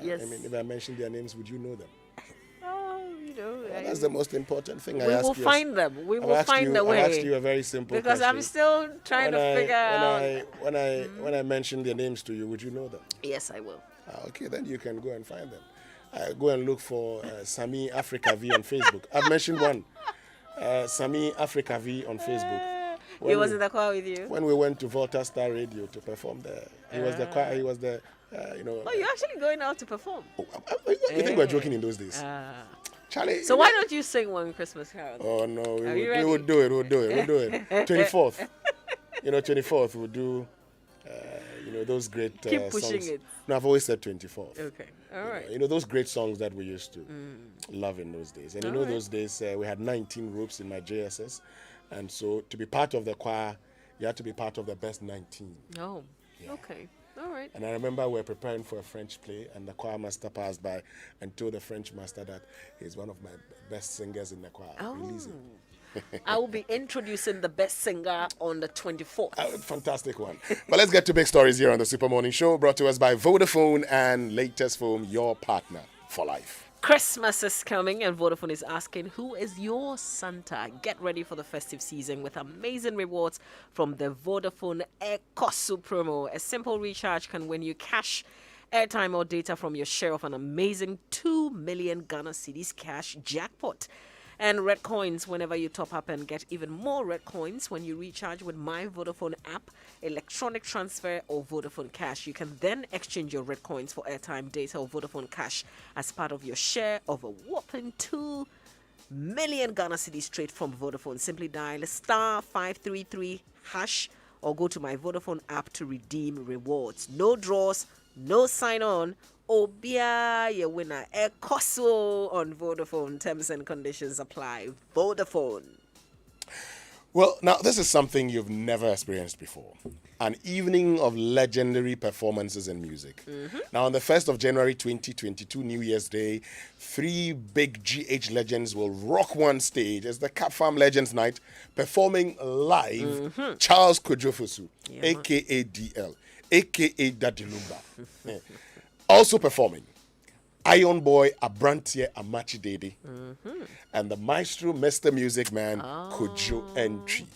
Yes. I mean, if I mention their names, would you know them? Oh, Well, that's the most important thing I we will ask you. find them. We I've will asked find you. a I've asked way. you a very simple Because I'm question. still trying When to I figure when out. I when I when I mention their names to you, would you know them? Yes, I will. Okay, then you can go and find them. Go and look for Sami Africa V on Facebook. I've mentioned one, Sami Africa V on Facebook. He When was we, in the choir with you. when we went to Volta Star Radio to perform there, he was the choir. He was the Oh, you're actually going out to perform. you think we're joking in those days, Charlie? So why don't you sing one Christmas carol? Oh no, Are you we ready? would do it. We'll do it. We'll do it. 24th. 24th we'll do. Those great Keep pushing songs. it. No, I've always said 24th. Okay. All right. Those great songs that we used to love in those days. And All right. those days we had 19 groups in my JSS. And so to be part of the choir, you had to be part of the best 19. Oh. Okay. All right. And I remember we were preparing for a French play, and the choir master passed by and told the French master that he's one of my best singers in the choir. Oh. Release him. I will be introducing the best singer on the 24th. Fantastic one. But let's get to big stories here on the Super Morning Show, brought to us by Vodafone and Latest Foam, your partner for life. Christmas is coming and Vodafone is asking, who is your Santa? Get ready for the festive season with amazing rewards from the Vodafone Ekosu promo. A simple recharge can win you cash, airtime or data from your share of an amazing 2 million Ghana cedis cash jackpot. And red coins whenever you top up, and get even more red coins when you recharge with My Vodafone app, electronic transfer or Vodafone cash. You can then exchange your red coins for airtime, data or Vodafone cash as part of your share of a whopping 2 million Ghana cedis straight from Vodafone. Simply dial *533# or go to My Vodafone app to redeem rewards. No draws, no sign on. Obia, your winner. Ekoso on Vodafone. Terms and conditions apply. Vodafone. Well, now this is something you've never experienced before. An evening of legendary performances in music. Now, on the 1st of January 2022, New Year's Day, 3 big GH legends will rock one stage as the Cap Farm Legends Night, performing live Charles Kojofosu, a.k.a. DL, a.k.a. Dadilumba. Also performing Iron Boy Abrantie Amachi Dede and the maestro Mr. Music Man Kojo Entry.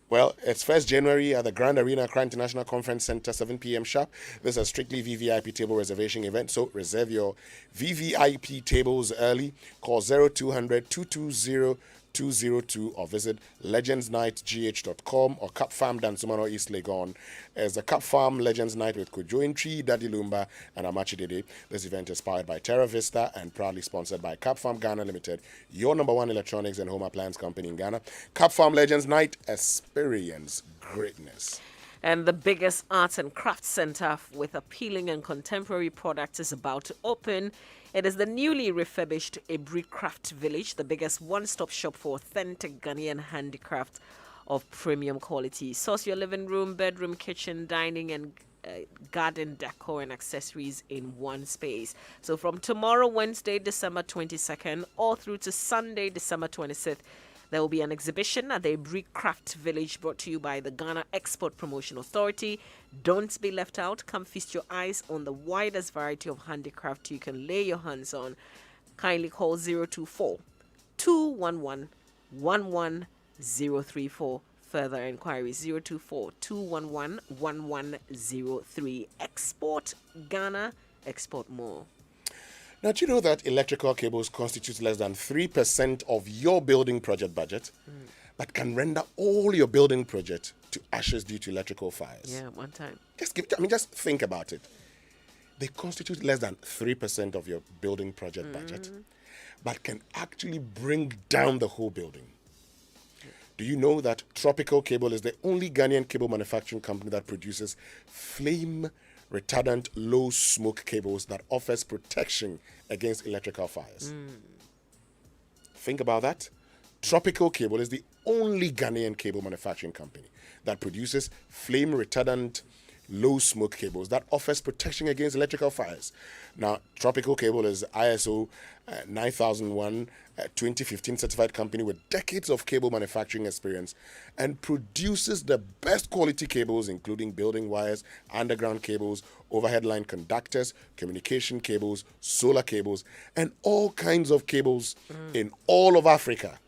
Well, it's 1st January at the Grand Arena Accra International Conference Center, 7 p.m. sharp. This is a strictly VVIP table reservation event, so reserve your VVIP tables early. Call 0200 220 202 or visit legendsnightgh.com or Cap Farm Dansumano East Legon. As the Cap Farm Legends Night with Kojo Entry, Daddy Lumba, and Amachi Dede. This event is powered by Terra Vista and proudly sponsored by Cap Farm Ghana Limited, your #1 electronics and home appliance company in Ghana. Cap Farm Legends Night, experience greatness. And the biggest arts and crafts center with appealing and contemporary products is about to open. It is the newly refurbished Ebri Craft Village, the biggest one-stop shop for authentic Ghanaian handicraft of premium quality. Source your living room, bedroom, kitchen, dining, and garden decor and accessories in one space. So from tomorrow, Wednesday, December 22nd, all through to Sunday, December 26th, there will be an exhibition at the Ebri Craft Village brought to you by the Ghana Export Promotion Authority. Don't be left out. Come feast your eyes on the widest variety of handicraft you can lay your hands on. Kindly call 024 211 11034. Further inquiries 024 211 1103. Export Ghana, export more. Now, do you know that electrical cables constitute less than 3% of your building project budget, but can render all your building project to ashes due to electrical fires? Yeah, one time. Just think about it. They constitute less than 3% of your building project budget, but can actually bring down the whole building. Do you know that Tropical Cable is the only Ghanaian cable manufacturing company that produces flame retardant low smoke cables that offers protection against electrical fires? Think about that. Tropical Cable is the only Ghanaian cable manufacturing company that produces flame retardant low smoke cables that offers protection against electrical fires. Now, Tropical Cable is ISO 9001 2015 certified company with decades of cable manufacturing experience and produces the best quality cables, including building wires, underground cables, overhead line conductors, communication cables, solar cables, and all kinds of cables in all of Africa.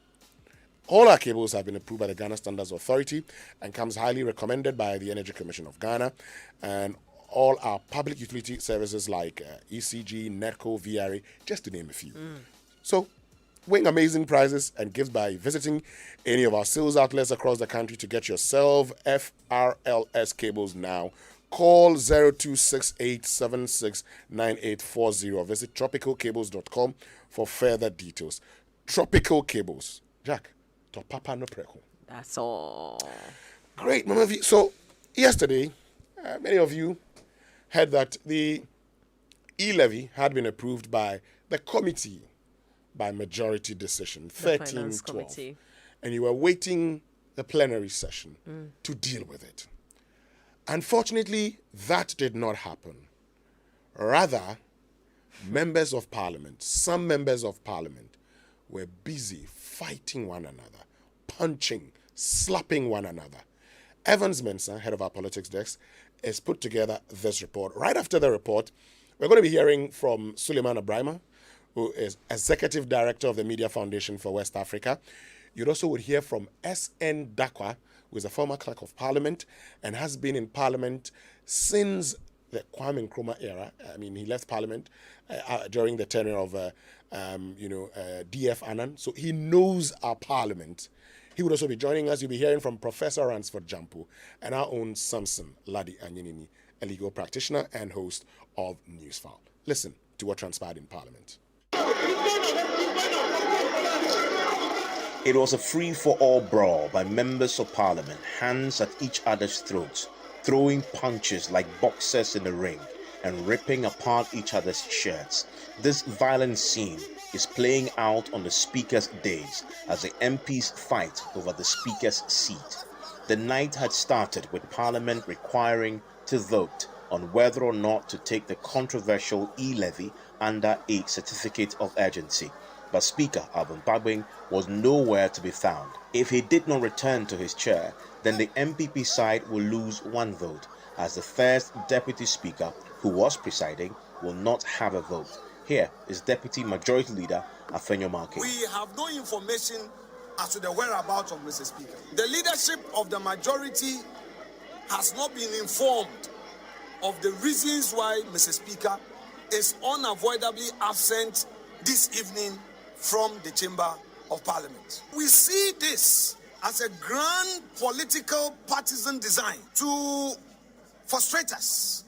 All our cables have been approved by the Ghana Standards Authority and comes highly recommended by the Energy Commission of Ghana. And all our public utility services like ECG, NETCO, VRA, just to name a few. So, win amazing prizes and gifts by visiting any of our sales outlets across the country to get yourself FRLS cables now. Call 0268769840. Visit tropicalcables.com for further details. Tropical Cables. Jack. Papa no preko. That's all. Great, Mamavi. So, yesterday, many of you heard that the e-levy had been approved by the committee by majority decision, 13-12. And you were waiting the plenary session to deal with it. Unfortunately, that did not happen. Rather, members of parliament, some members of parliament, were busy fighting one another, punching, slapping one another. Evans Mensah, head of our politics desk, has put together this report. Right after the report, we're going to be hearing from Suleiman Abrahima, who is Executive Director of the Media Foundation for West Africa. You also would hear from S.N. Dakwa, who is a former clerk of parliament and has been in parliament since the Kwame Nkrumah era. I mean, he left parliament during the tenure of D.F. Annan, so he knows our parliament. He would also be joining us. You'll be hearing from Professor Ransford Jampo and our own Samson Ladi Anyenini, a legal practitioner and host of Newsfile. Listen to what transpired in parliament. It was a free-for-all brawl by members of parliament, hands at each other's throats, throwing punches like boxers in the ring, and ripping apart each other's shirts. This violent scene is playing out on the Speaker's days as the MPs fight over the Speaker's seat. The night had started with Parliament requiring to vote on whether or not to take the controversial e-levy under a certificate of urgency. But Speaker Aboagye was nowhere to be found. If he did not return to his chair, then the MPP side will lose one vote, as the first Deputy Speaker, who was presiding, will not have a vote. Here is Deputy Majority Leader Afenyo Marke. We have no information as to the whereabouts of Mr. Speaker. The leadership of the majority has not been informed of the reasons why Mr. Speaker is unavoidably absent this evening from the Chamber of Parliament. We see this as a grand political partisan design to frustrate us.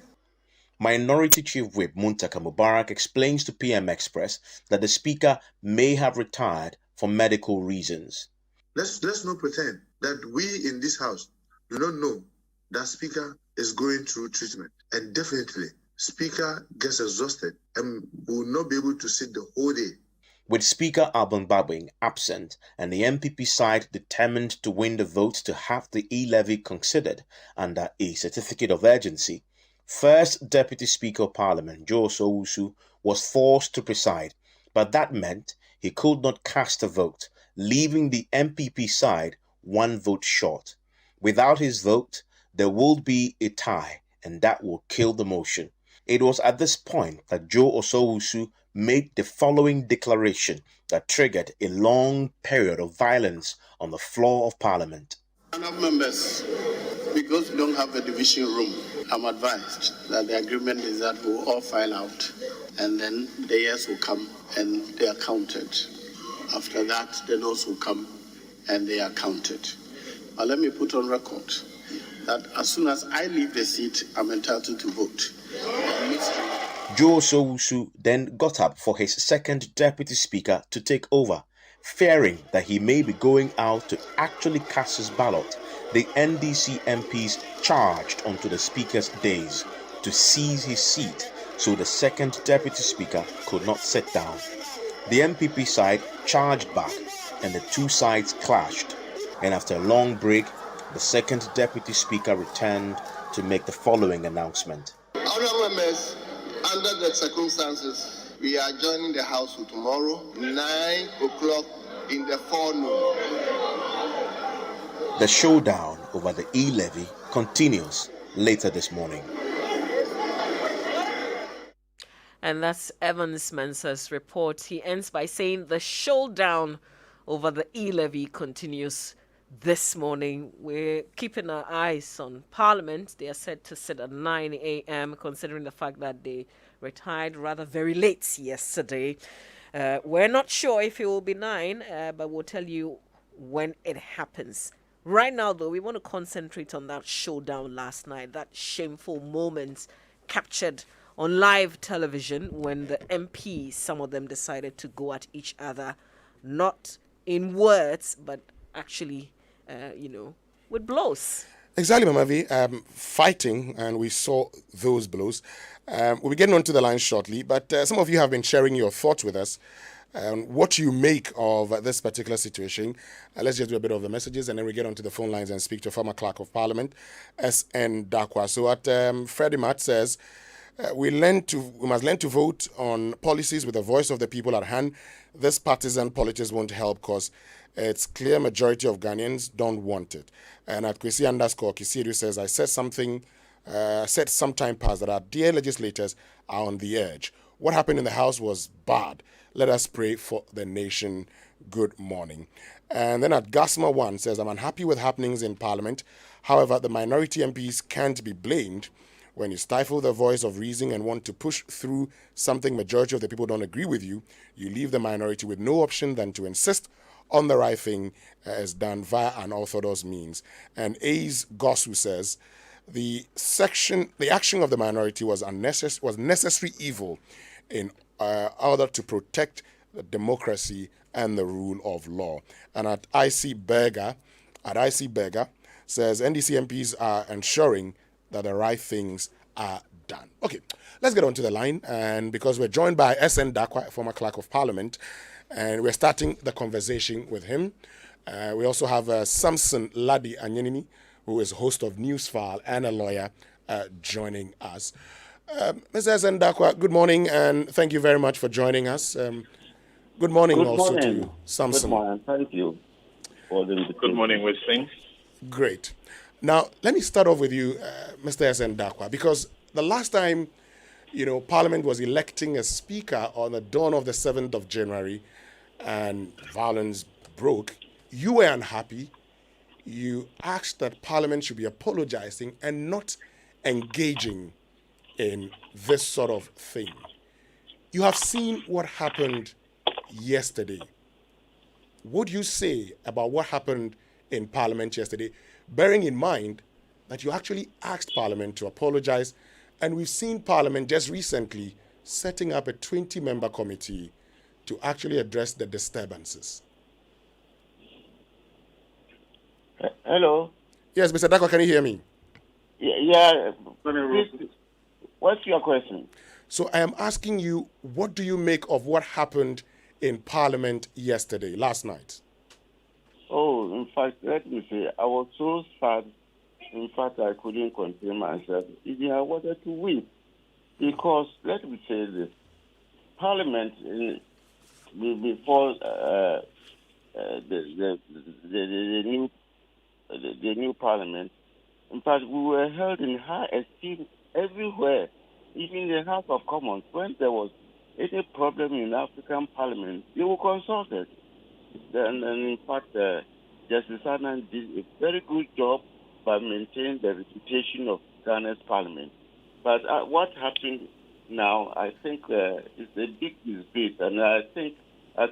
Minority Chief Whip Muntaka Mubarak explains to PM Express that the Speaker may have retired for medical reasons. Let's not pretend that we in this house do not know that Speaker is going through treatment. And definitely, Speaker gets exhausted and will not be able to sit the whole day. With Speaker Aboagye absent and the MPP side determined to win the vote to have the e-levy considered under a certificate of urgency, First Deputy Speaker of Parliament, Joe Osowusu, was forced to preside, but that meant he could not cast a vote, leaving the MPP side one vote short. Without his vote, there would be a tie, and that would kill the motion. It was at this point that Joe Osowusu made the following declaration that triggered a long period of violence on the floor of Parliament. Enough members, because we don't have a division room, I'm advised that the agreement is that we'll all file out and then the yes will come and they are counted. After that, the noes will come and they are counted. But let me put on record that as soon as I leave the seat, I'm entitled to vote. Joe Osowusu then got up for his second Deputy Speaker to take over. Fearing that he may be going out to actually cast his ballot, the NDC MPs charged onto the Speaker's dais to seize his seat so the second Deputy Speaker could not sit down. The MPP side charged back and the two sides clashed, and after a long break, the second Deputy Speaker returned to make the following announcement. Honourable members, under the circumstances, we are joining the House tomorrow, 9 o'clock in the forenoon. The showdown over the e-levy continues later this morning. And that's Evans Mensah's report. He ends by saying the showdown over the e-levy continues this morning. We're keeping our eyes on Parliament. They are set to sit at 9 a.m., considering the fact that they retired rather very late yesterday. We're not sure if it will be 9, but we'll tell you when it happens. Right now, though, we want to concentrate on that showdown last night, that shameful moment captured on live television when the MPs, some of them decided to go at each other, not in words, but actually, with blows. Exactly, Mamavi. Fighting, and we saw those blows. We'll be getting onto the line shortly, but some of you have been sharing your thoughts with us. What you make of this particular situation. Let's just do a bit of the messages, and then we get onto the phone lines and speak to former Clerk of Parliament, S.N. Dakwa. So at Freddie Matt says, we must learn to vote on policies with the voice of the people at hand. This partisan politics won't help because it's clear majority of Ghanaians don't want it. And at Kwesi_Kisiru says, I said some time past that our dear legislators are on the edge. What happened in the House was bad. Let us pray for the nation. Good morning. And then at Gasma1 says, I'm unhappy with happenings in Parliament. However, the minority MPs can't be blamed. When you stifle the voice of reason and want to push through something majority of the people don't agree with you, you leave the minority with no option than to insist on the right thing as done via unorthodox means. And Ace Gosu says, the action of the minority was necessary evil in order to protect the democracy and the rule of law. And at IC Berger says NDC MPs are ensuring that the right things are done. Okay, let's get on to the line. And because we're joined by S.N. Dakwa, former Clerk of Parliament, and we're starting the conversation with him. We also have Samson Ladi Anyenini, who is host of Newsfile and a lawyer, joining us. Mr. S.N. Dakwa, good morning, and thank you very much for joining us. Good morning to you, Samson. Good morning. Thank you for the invitation. Good morning, Winston. Great. Now, let me start off with you, Mr. S.N. Dakwa, because the last time, Parliament was electing a speaker on the dawn of the 7th of January and violence broke, you were unhappy. You asked that Parliament should be apologizing and not engaging in this sort of thing. You have seen what happened yesterday. What do you say about what happened in Parliament yesterday, bearing in mind that you actually asked Parliament to apologize, and we've seen Parliament just recently setting up a 20-member committee to actually address the disturbances? Hello? Yes, Mr. Dakwa, can you hear me? Yeah. What's your question? So I am asking you, what do you make of what happened in Parliament yesterday, last night? Oh, in fact, let me say, I was so sad. In fact, I couldn't contain myself. Even I wanted to weep. Because, let me say this, Parliament, before the new Parliament, in fact, we were held in high esteem everywhere, even in the House of Commons. When there was any problem in African Parliament, they were consulted. And in fact, Justice Annan did a very good job by maintaining the reputation of Ghana's Parliament. But what happened now, I think it's a big debate, and I think I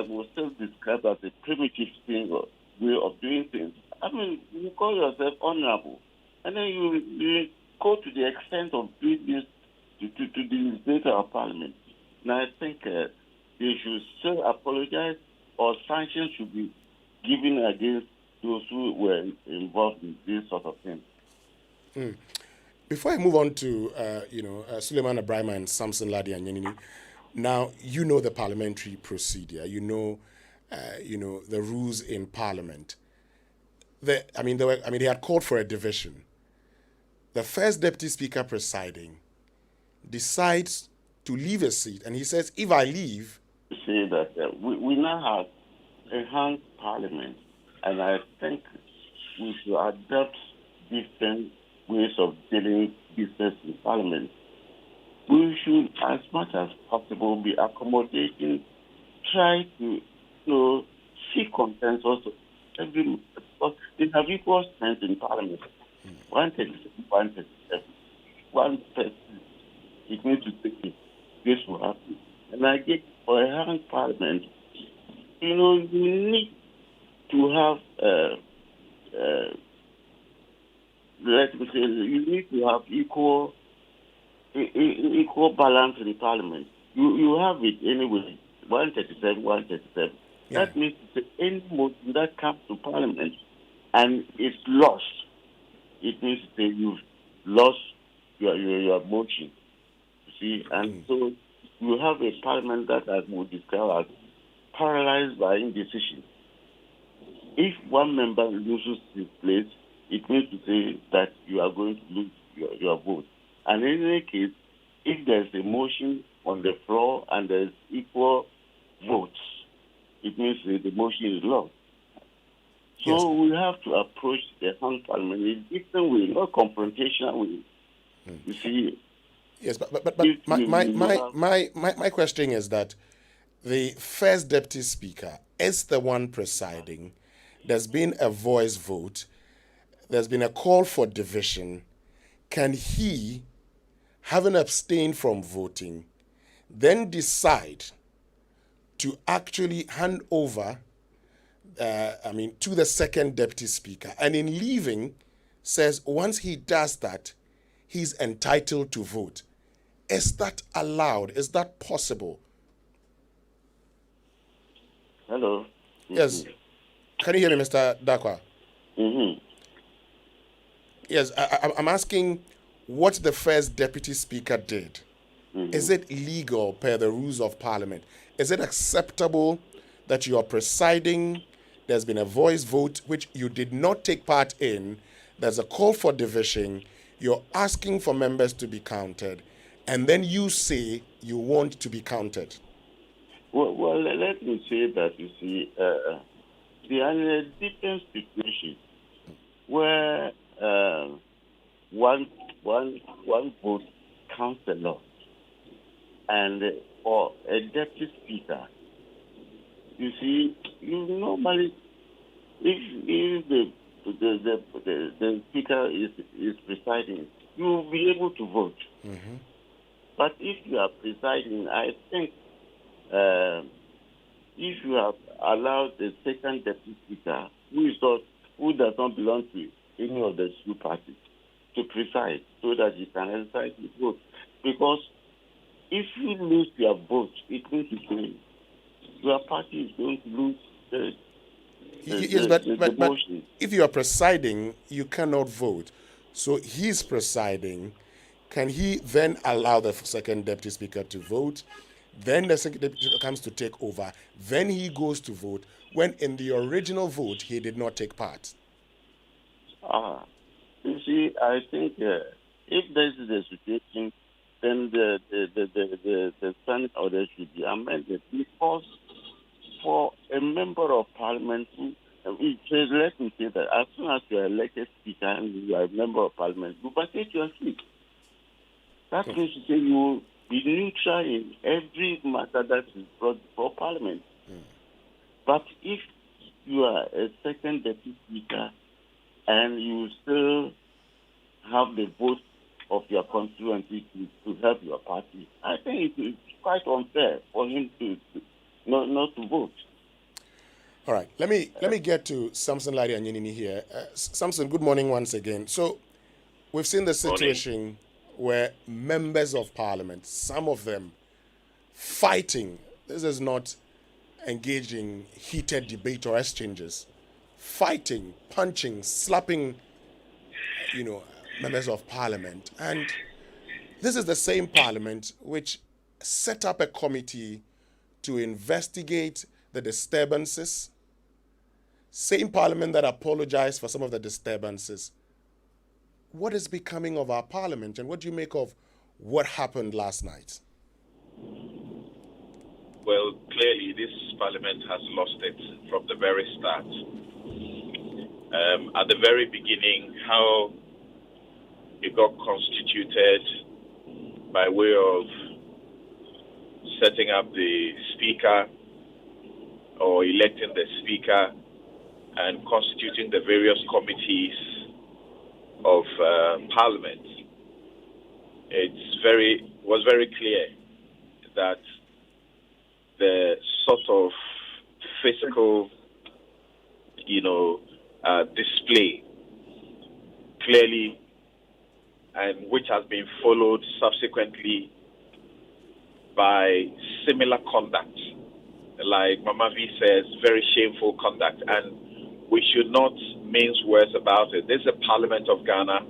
will still describe as a primitive thing or way of doing things. I mean, you call yourself honorable, and then you go to the extent of doing this to the debate of Parliament. And I think they should still apologize, or sanctions should be given against those who were involved in this sort of thing. Before I move on to Suleiman Ibrahim and Samson Ladi Anyenini, now you know the parliamentary procedure. You know the rules in Parliament. They had called for a division. the first deputy speaker presiding decides to leave his seat, and he says, if I leave... Say that we now have enhanced parliament, and I think we should adopt different ways of dealing business in parliament. We should, as much as possible, be accommodating, try to seek consensus. Because they have equal strength in parliament. 137, 137. One person, it means to take it. This will happen. And I get for a hung parliament, you need to have, let me say, you need to have equal balance in the parliament. You have it anyway, 137, 137. Yeah. That means to say any motion that comes to parliament and it's lost, it means to say you've lost your motion. You see, and so you have a parliament that, as we describe, as paralyzed by indecision. If one member loses his place, it means to say that you are going to lose your vote. And in any case, if there's a motion on the floor and there's equal votes, it means that the motion is lost. So Yes. we have to approach the hung parliament in a different way, not confrontational way. You see. Yes, but my question is that the first deputy speaker is the one presiding. There's been a voice vote. There's been a call for division. Can he, having abstained from voting, then decide to actually hand over, to the second deputy speaker? And in leaving, says once he does that, he's entitled to vote. Is that allowed? Is that possible? Hello. Yes. Can you hear me, Mr. Dakwa? Mm-hmm. Yes, I'm asking what the first deputy speaker did. Mm-hmm. Is it legal per the rules of parliament? Is it acceptable that you are presiding, there's been a voice vote which you did not take part in, there's a call for division, you're asking for members to be counted, and then you say you want to be counted? Well, let me say that, you see, they are in a different situation where one vote counts a lot. And for a deputy speaker, you see, you normally, if the speaker is presiding, you will be able to vote. Mm-hmm. But if you are presiding, I think if you have allowed the second deputy speaker, who does not belong to any of the two parties, to preside so that you can exercise his vote. Because if you lose your vote, it means to say your party is going to lose the motion. If you are presiding, you cannot vote. So he's presiding. Can he then allow the second deputy speaker to vote? Then the second deputy speaker comes to take over. Then he goes to vote when in the original vote he did not take part. You see, I think if this is the situation, then the standing order should be amended, because for a member of parliament let me say that as soon as you are elected speaker and you are a member of parliament, you vacate your seat. That means to say you will be neutral in every matter that is brought before parliament. But if you are a second deputy speaker and you still have the vote of your constituency to help your party, I think it is quite unfair for him to not to vote. All right, let me get to Samson Ladi and Yenini here. Samson, good morning once again. So we've seen the situation where members of parliament, some of them fighting, this is not engaging heated debate or exchanges, fighting, punching, slapping, members of parliament. And this is the same parliament which set up a committee to investigate the disturbances. Same parliament that apologized for some of the disturbances. what is becoming of our parliament, and what do you make of what happened last night? Well, clearly this parliament has lost it from the very start. At the very beginning, how it got constituted by way of setting up the speaker or electing the speaker and constituting the various committees of parliament. Was very clear that the sort of physical, display clearly, and which has been followed subsequently by similar conduct, like Mamavi says, very shameful conduct, and we should not mince words about it. This is the Parliament of Ghana.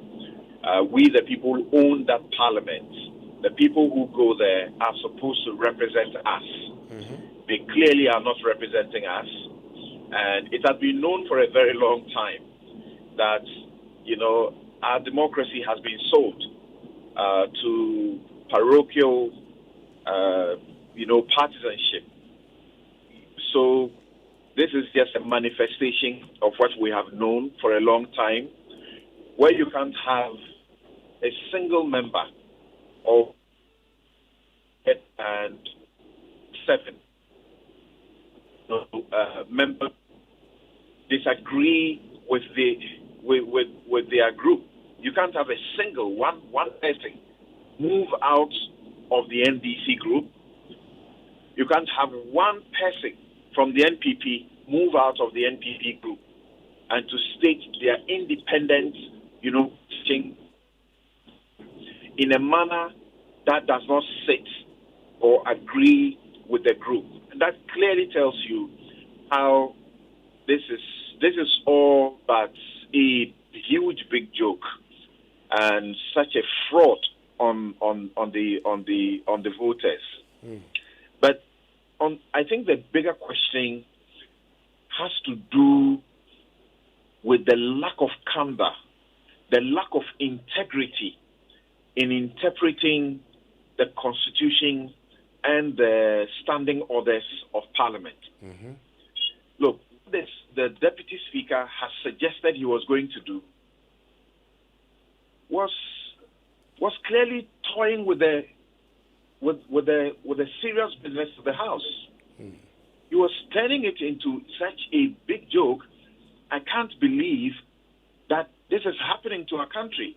We, the people, own that parliament. The people who go there are supposed to represent us. Mm-hmm. They clearly are not representing us. And it has been known for a very long time that, our democracy has been sold to parochial, partisanship. So this is just a manifestation of what we have known for a long time, where you can't have a single member of 7 members disagree with their group. You can't have a single one person move out of the NDC group. You can't have one person from the NPP move out of the NPP group and to state their independent, thing in a manner that does not sit or agree with the group. And that clearly tells you how this is all but a huge big joke and such a fraud on the voters. Mm. But I think the bigger question has to do with the lack of candor, the lack of integrity in interpreting the Constitution and the standing orders of Parliament. Mm-hmm. Look, the Deputy Speaker has suggested he was going to do was clearly toying with the serious business of the House. Mm. He was turning it into such a big joke. I can't believe that this is happening to our country.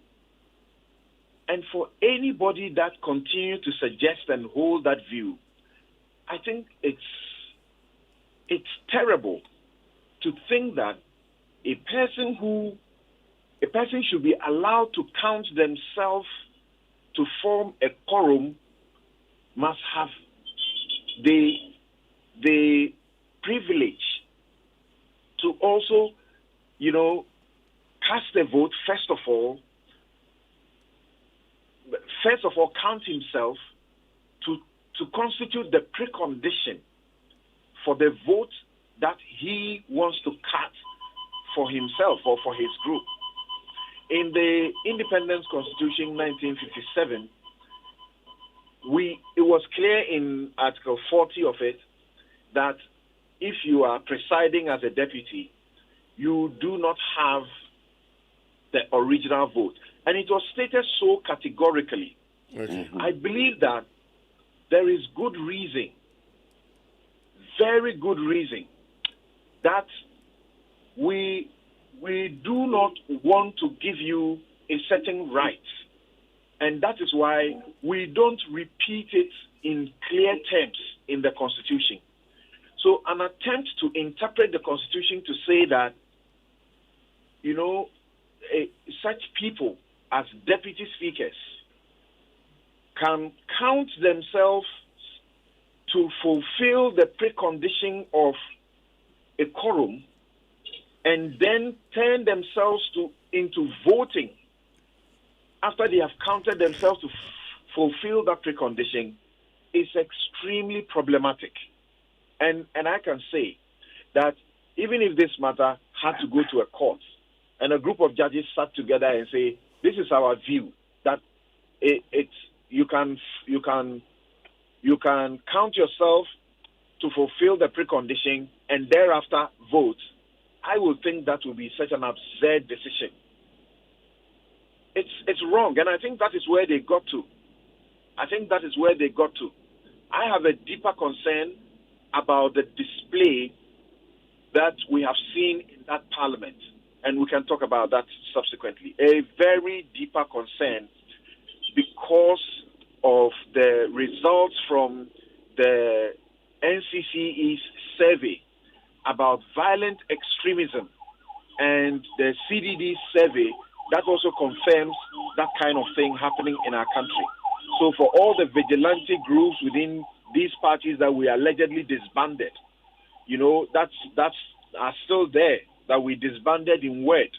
And for anybody that continue to suggest and hold that view, I think it's terrible to think that a person should be allowed to count themselves to form a quorum must have the privilege to also, cast a vote, first of all, count himself to constitute the precondition for the vote that he wants to cast for himself or for his group. In the Independence Constitution 1957, it was clear in Article 40 of it that if you are presiding as a deputy, you do not have the original vote. And it was stated so categorically. Okay. I believe that there is good reason, very good reason, that we do not want to give you a certain right. And that is why we don't repeat it in clear terms in the Constitution. So an attempt to interpret the Constitution to say that, such people as deputy speakers can count themselves to fulfill the precondition of a quorum and then turn themselves into voting after they have counted themselves to fulfill that precondition is extremely problematic. And I can say that even if this matter had to go to a court and a group of judges sat together and say, This is our view that you can count yourself to fulfill the precondition and thereafter vote. I would think that would be such an absurd decision. It's wrong, and I think that is where they got to. I have a deeper concern about the display that we have seen in that parliament, and we can talk about that subsequently. A very deeper concern because of the results from the NCCE's survey about violent extremism and the CDD survey that also confirms that kind of thing happening in our country. So for all the vigilante groups within these parties that we allegedly disbanded, that's are still there, that we disbanded in word,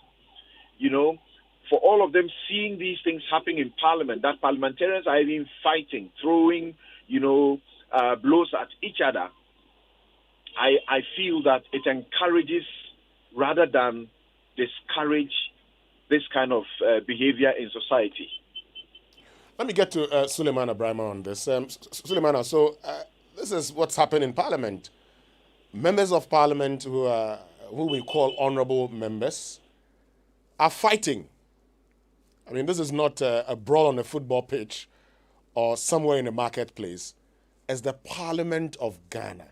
for all of them seeing these things happening in parliament, that parliamentarians are even fighting, throwing, blows at each other, I feel that it encourages rather than discourage this kind of behavior in society. Let me get to Suleiman Abrahama on this. Suleiman, so this is what's happened in Parliament. Members of Parliament who we call honourable members are fighting. I mean, this is not a brawl on a football pitch or somewhere in a marketplace. It's the Parliament of Ghana.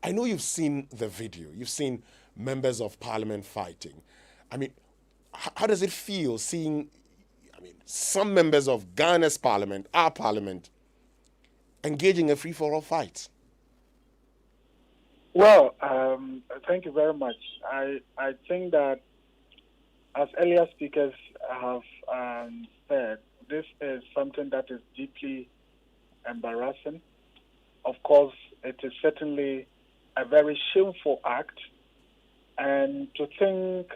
I know you've seen the video. You've seen members of Parliament fighting. I mean, how does it feel seeing, some members of Ghana's Parliament, our Parliament, engaging a free-for-all fight? Well, thank you very much. I think that, as earlier speakers have said, this is something that is deeply embarrassing. Of course, it is certainly a very shameful act. And to think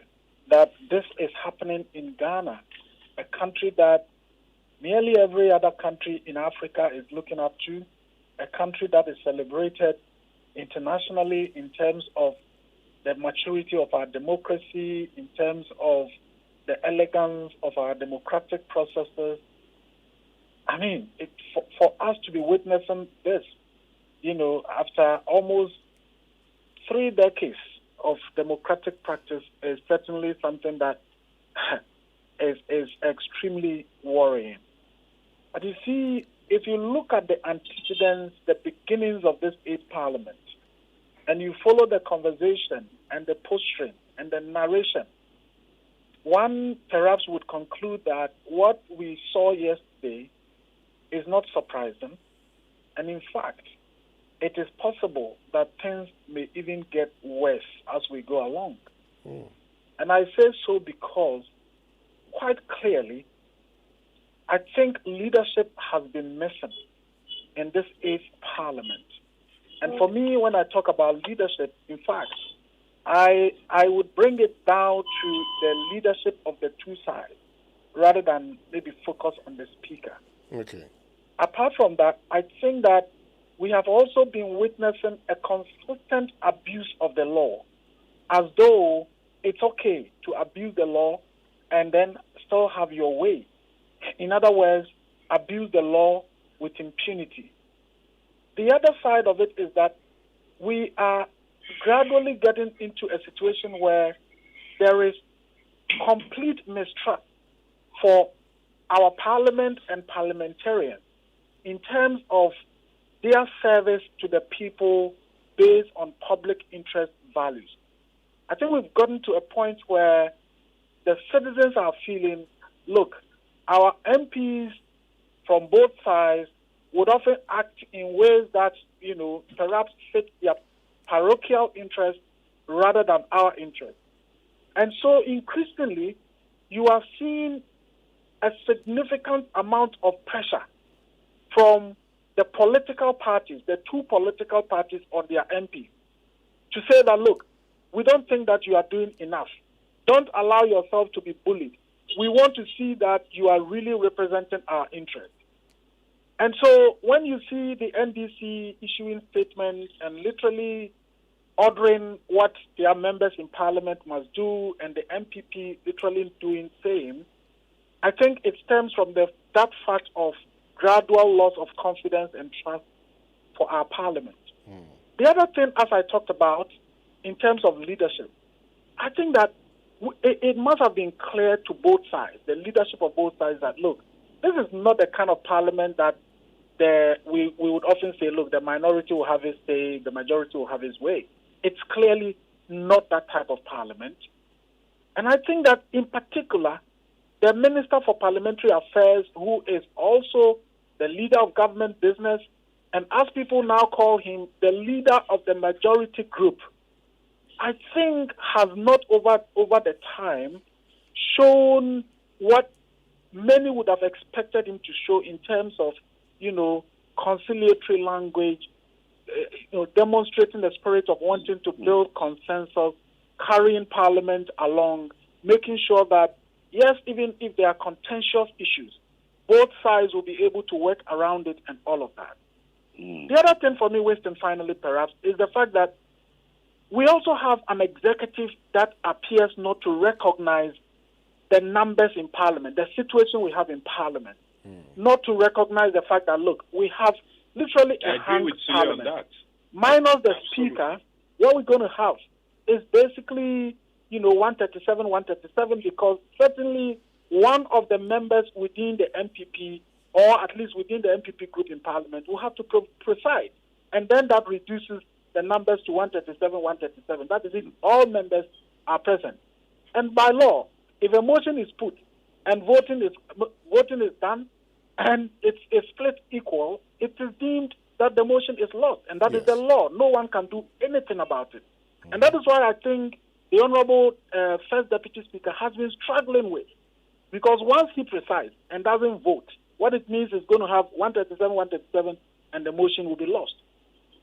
that this is happening in Ghana, a country that nearly every other country in Africa is looking up to, a country that is celebrated internationally in terms of the maturity of our democracy, in terms of the elegance of our democratic processes. I mean, for us to be witnessing this, after almost 3 decades of democratic practice is certainly something that is extremely worrying. But you see, if you look at the antecedents, the beginnings of this 8th Parliament, and you follow the conversation and the posturing and the narration, one perhaps would conclude that what we saw yesterday is not surprising. And in fact, it is possible that things may even get worse as we go along. And I say so because, quite clearly, I think leadership has been missing in this 8th Parliament. And for me, when I talk about leadership, in fact, I would bring it down to the leadership of the two sides, rather than maybe focus on the speaker. Okay. Apart from that, I think that we have also been witnessing a consistent abuse of the law, as though it's okay to abuse the law and then still have your way. In other words, abuse the law with impunity. The other side of it is that we are gradually getting into a situation where there is complete mistrust for our parliament and parliamentarians in terms of their service to the people based on public interest values. I think we've gotten to a point where the citizens are feeling, look, our MPs from both sides would often act in ways that, perhaps fit their parochial interest rather than our interest. And so increasingly, you are seeing a significant amount of pressure from the political parties, the two political parties on their MPs, to say that, look, we don't think that you are doing enough. Don't allow yourself to be bullied. We want to see that you are really representing our interests. And so when you see the NDC issuing statements and literally ordering what their members in parliament must do, and the MPP literally doing same, I think it stems from that fact of gradual loss of confidence and trust for our parliament. The other thing, as I talked about, in terms of leadership, I think that it must have been clear to both sides, the leadership of both sides, that, look, this is not the kind of parliament that we would often say, look, the minority will have its say, the majority will have its way. It's clearly not that type of parliament. And I think that, in particular, the Minister for Parliamentary Affairs, who is also the leader of government business, and as people now call him, the leader of the majority group, I think has not over the time shown what many would have expected him to show in terms of, conciliatory language, demonstrating the spirit of wanting to build consensus, carrying Parliament along, making sure that, yes, even if there are contentious issues, both sides will be able to work around it and all of that. The other thing for me, Winston, finally, perhaps, is the fact that we also have an executive that appears not to recognize the numbers in Parliament, the situation we have in Parliament, not to recognize the fact that, look, we have literally a hanged Parliament. Minus the Speaker, what we're going to have is basically, 137, because certainly one of the members within the MPP, or at least within the MPP group in Parliament, will have to preside. And then that reduces the numbers to 137. That is if all members are present. And by law, if a motion is put and voting is done and it's split equal, it is deemed that the motion is lost. And that is the law. No one can do anything about it. And that is why I think the Honorable First Deputy Speaker has been struggling with. Because once he presides and doesn't vote, what it means is going to have 137, and the motion will be lost.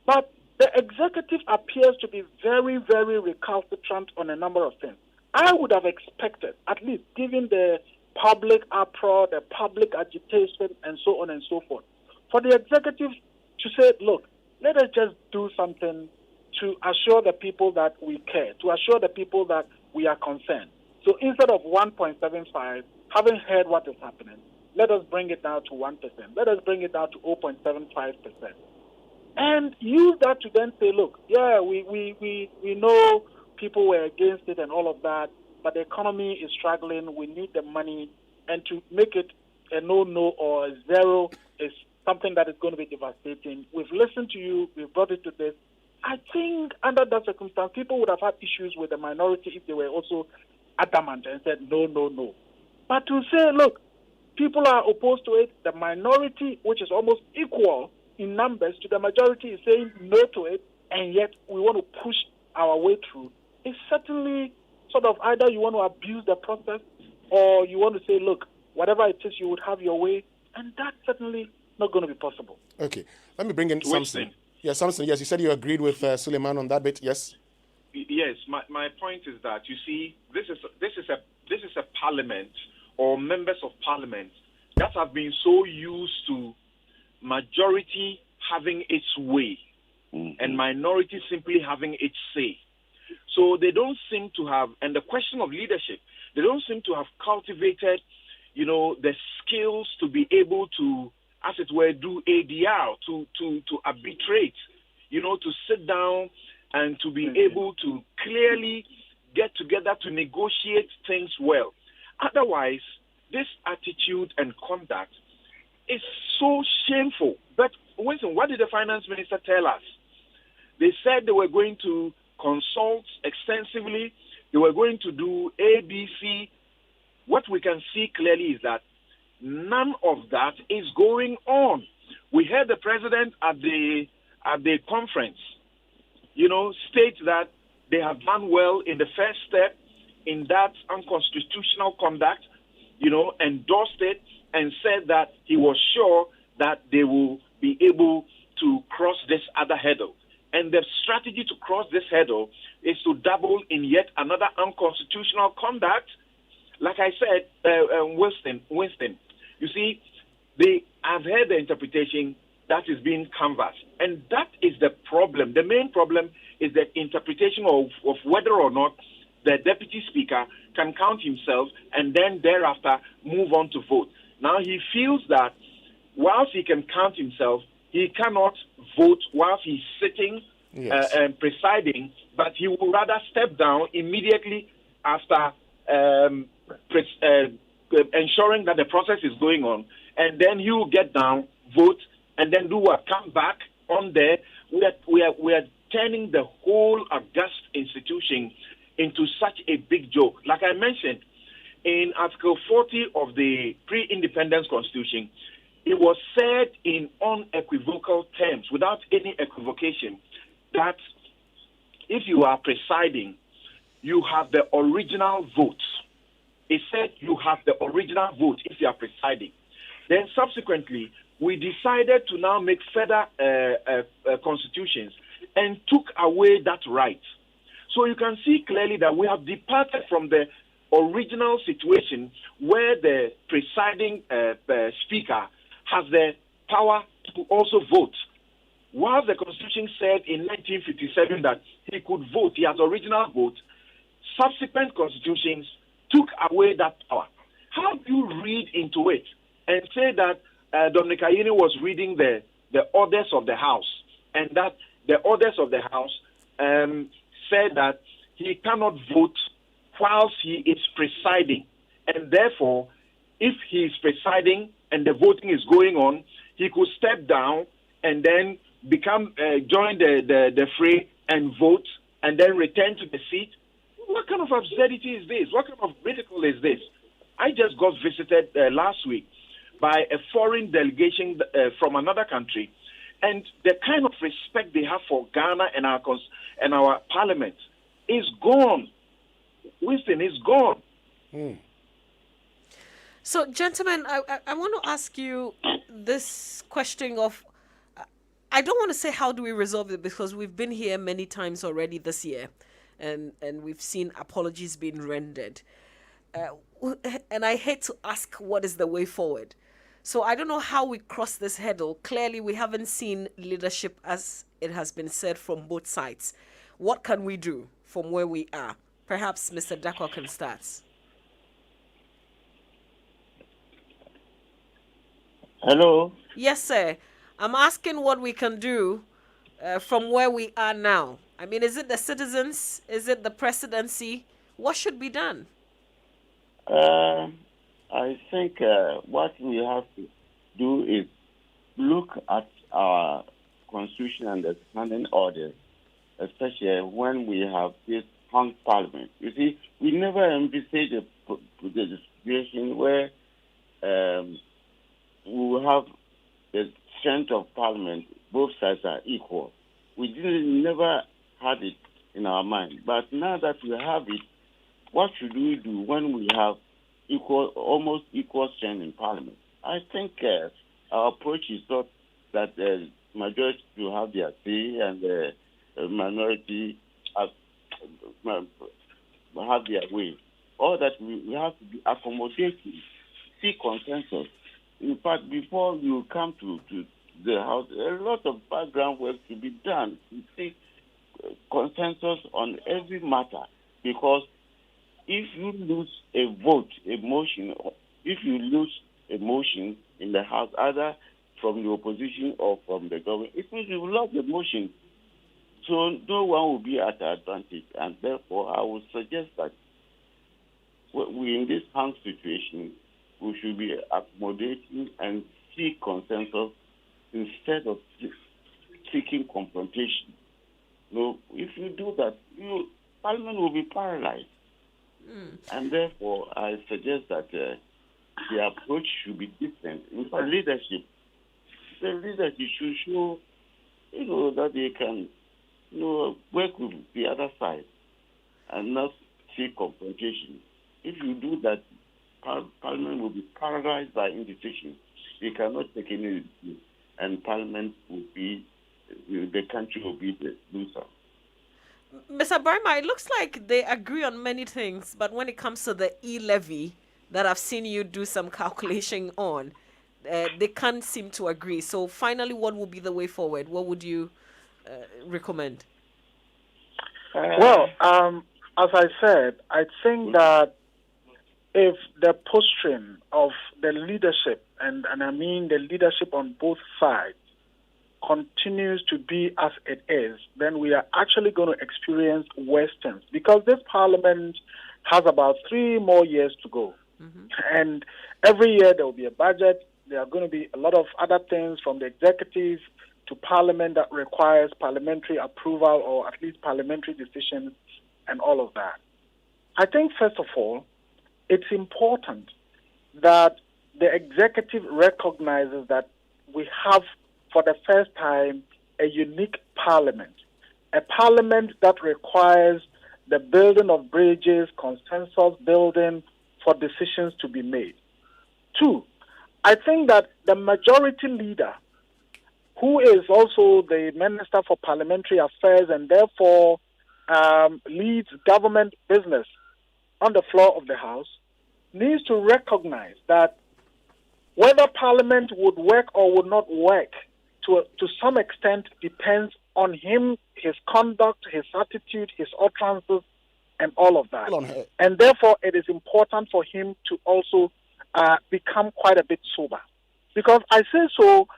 But the executive appears to be very, very recalcitrant on a number of things. I would have expected, at least given the public uproar, the public agitation, and so on and so forth, for the executive to say, look, let us just do something to assure the people that we care, to assure the people that we are concerned. So instead of 1.75, having heard what is happening, let us bring it down to 1%. Let us bring it down to 0.75%. And use that to then say, look, yeah, we know people were against it and all of that, but the economy is struggling. We need the money. And to make it a no or a zero is something that is going to be devastating. We've listened to you. We've brought it to this. I think under that circumstance, people would have had issues with the minority if they were also adamant and said, no. But to say, look, people are opposed to it, the minority, which is almost equal in numbers to the majority, is saying no to it, and yet we want to push our way through, is certainly sort of either you want to abuse the process or you want to say, look, whatever it is, you would have your way, and that's certainly not going to be possible. Okay, let me bring in Samson. Yes, Samson, yes, you said you agreed with Suleiman on that bit, yes? Yes, my point is that, you see, this is a parliament or members of parliament that have been so used to majority having its way and minority simply having its say. So they don't seem to have, and the question of leadership, they don't seem to have cultivated, the skills to be able to, as it were, do ADR, to arbitrate, to sit down and to be able to clearly get together to negotiate things well. Otherwise, this attitude and conduct is so shameful. But Winston, what did the finance minister tell us? They said they were going to consult extensively. They were going to do ABC. What we can see clearly is that none of that is going on. We heard the president at the conference, state that they have done well in the first step in that unconstitutional conduct, endorsed it and said that he was sure that they will be able to cross this other hurdle. And the strategy to cross this hurdle is to double in yet another unconstitutional conduct. Like I said, Winston, you see, I've heard the interpretation that is being canvassed. And that is the problem. The main problem is the interpretation of whether or not the deputy speaker can count himself and then thereafter move on to vote. Now he feels that whilst he can count himself, he cannot vote whilst he's sitting and presiding, but he will rather step down immediately after ensuring that the process is going on, and then he will get down, vote, and then do what? Come back on there. We are turning the whole august institution into such a big joke. Like I mentioned, in Article 40 of the pre-independence Constitution, it was said in unequivocal terms, without any equivocation, that if you are presiding, you have the original vote. It said you have the original vote if you are presiding. Then subsequently, we decided to now make further constitutions and took away that right. So you can see clearly that we have departed from the original situation where the presiding speaker has the power to also vote. While the Constitution said in 1957 that he could vote, he has original vote, subsequent constitutions took away that power. How do you read into it and say that Dominic Ayeni was reading the orders of the House, and that the orders of the House said that he cannot vote whilst he is presiding, and therefore, if he is presiding and the voting is going on, he could step down and then join the fray and vote, and then return to the seat? What kind of absurdity is this? What kind of ridicule is this? I just got visited last week by a foreign delegation from another country, and the kind of respect they have for Ghana and our parliament is gone. Winston is gone. So, gentlemen, I want to ask you this question of, I don't want to say how do we resolve it, because we've been here many times already this year, and we've seen apologies being rendered. And I hate to ask what is the way forward. So I don't know how we cross this hurdle. Clearly, we haven't seen leadership, as it has been said, from both sides. What can we do from where we are? Perhaps Mr. Darko can start. Hello? Yes, sir. I'm asking what we can do from where we are now. I mean, is it the citizens? Is it the presidency? What should be done? I think what we have to do is look at our constitution and the standing orders, especially when we have this hung parliament. You see, we never envisaged the situation where we will have the strength of parliament, both sides are equal. We never had it in our mind. But now that we have it, what should we do when we have almost equal strength in parliament? I think our approach is not that the majority will have their say and the minority have their way. All that we have to be accommodating, seek consensus. In fact, before you come to the House, a lot of background work to be done to seek consensus on every matter, because if you lose a vote, a motion, if you lose a motion in the House, either from the opposition or from the government, it means you lost the motion. So no one will be at an advantage. And therefore, I would suggest that we, in this hung situation, we should be accommodating and seek consensus instead of seeking confrontation. So if you do that, Parliament will be paralyzed. And therefore, I suggest that the approach should be different. In fact, the leadership should show, that they can, work with the other side and not seek confrontation. If you do that, Parliament will be paralyzed by indecision. They cannot take any decision, and Parliament will be, the country will be the loser. Mr. Barma, it looks like they agree on many things, but when it comes to the e-levy that I've seen you do some calculation on, they can't seem to agree. So finally, what would be the way forward? What would you recommend? as I said, I think that if the posturing of the leadership, and I mean the leadership on both sides, continues to be as it is, then we are actually going to experience worse things, because this parliament has about 3 more years to go. And every year there will be a budget. There are going to be a lot of other things from the executive to parliament that requires parliamentary approval or at least parliamentary decisions and all of that. I think, first of all, it's important that the executive recognizes that we have, for the first time, a unique parliament, a parliament that requires the building of bridges, consensus building for decisions to be made. 2, I think that the majority leader, who is also the Minister for Parliamentary Affairs and therefore leads government business on the floor of the House, needs to recognize that whether Parliament would work or would not work to some extent depends on him, his conduct, his attitude, his utterances, and all of that. And therefore, it is important for him to also become quite a bit sober. Because I say so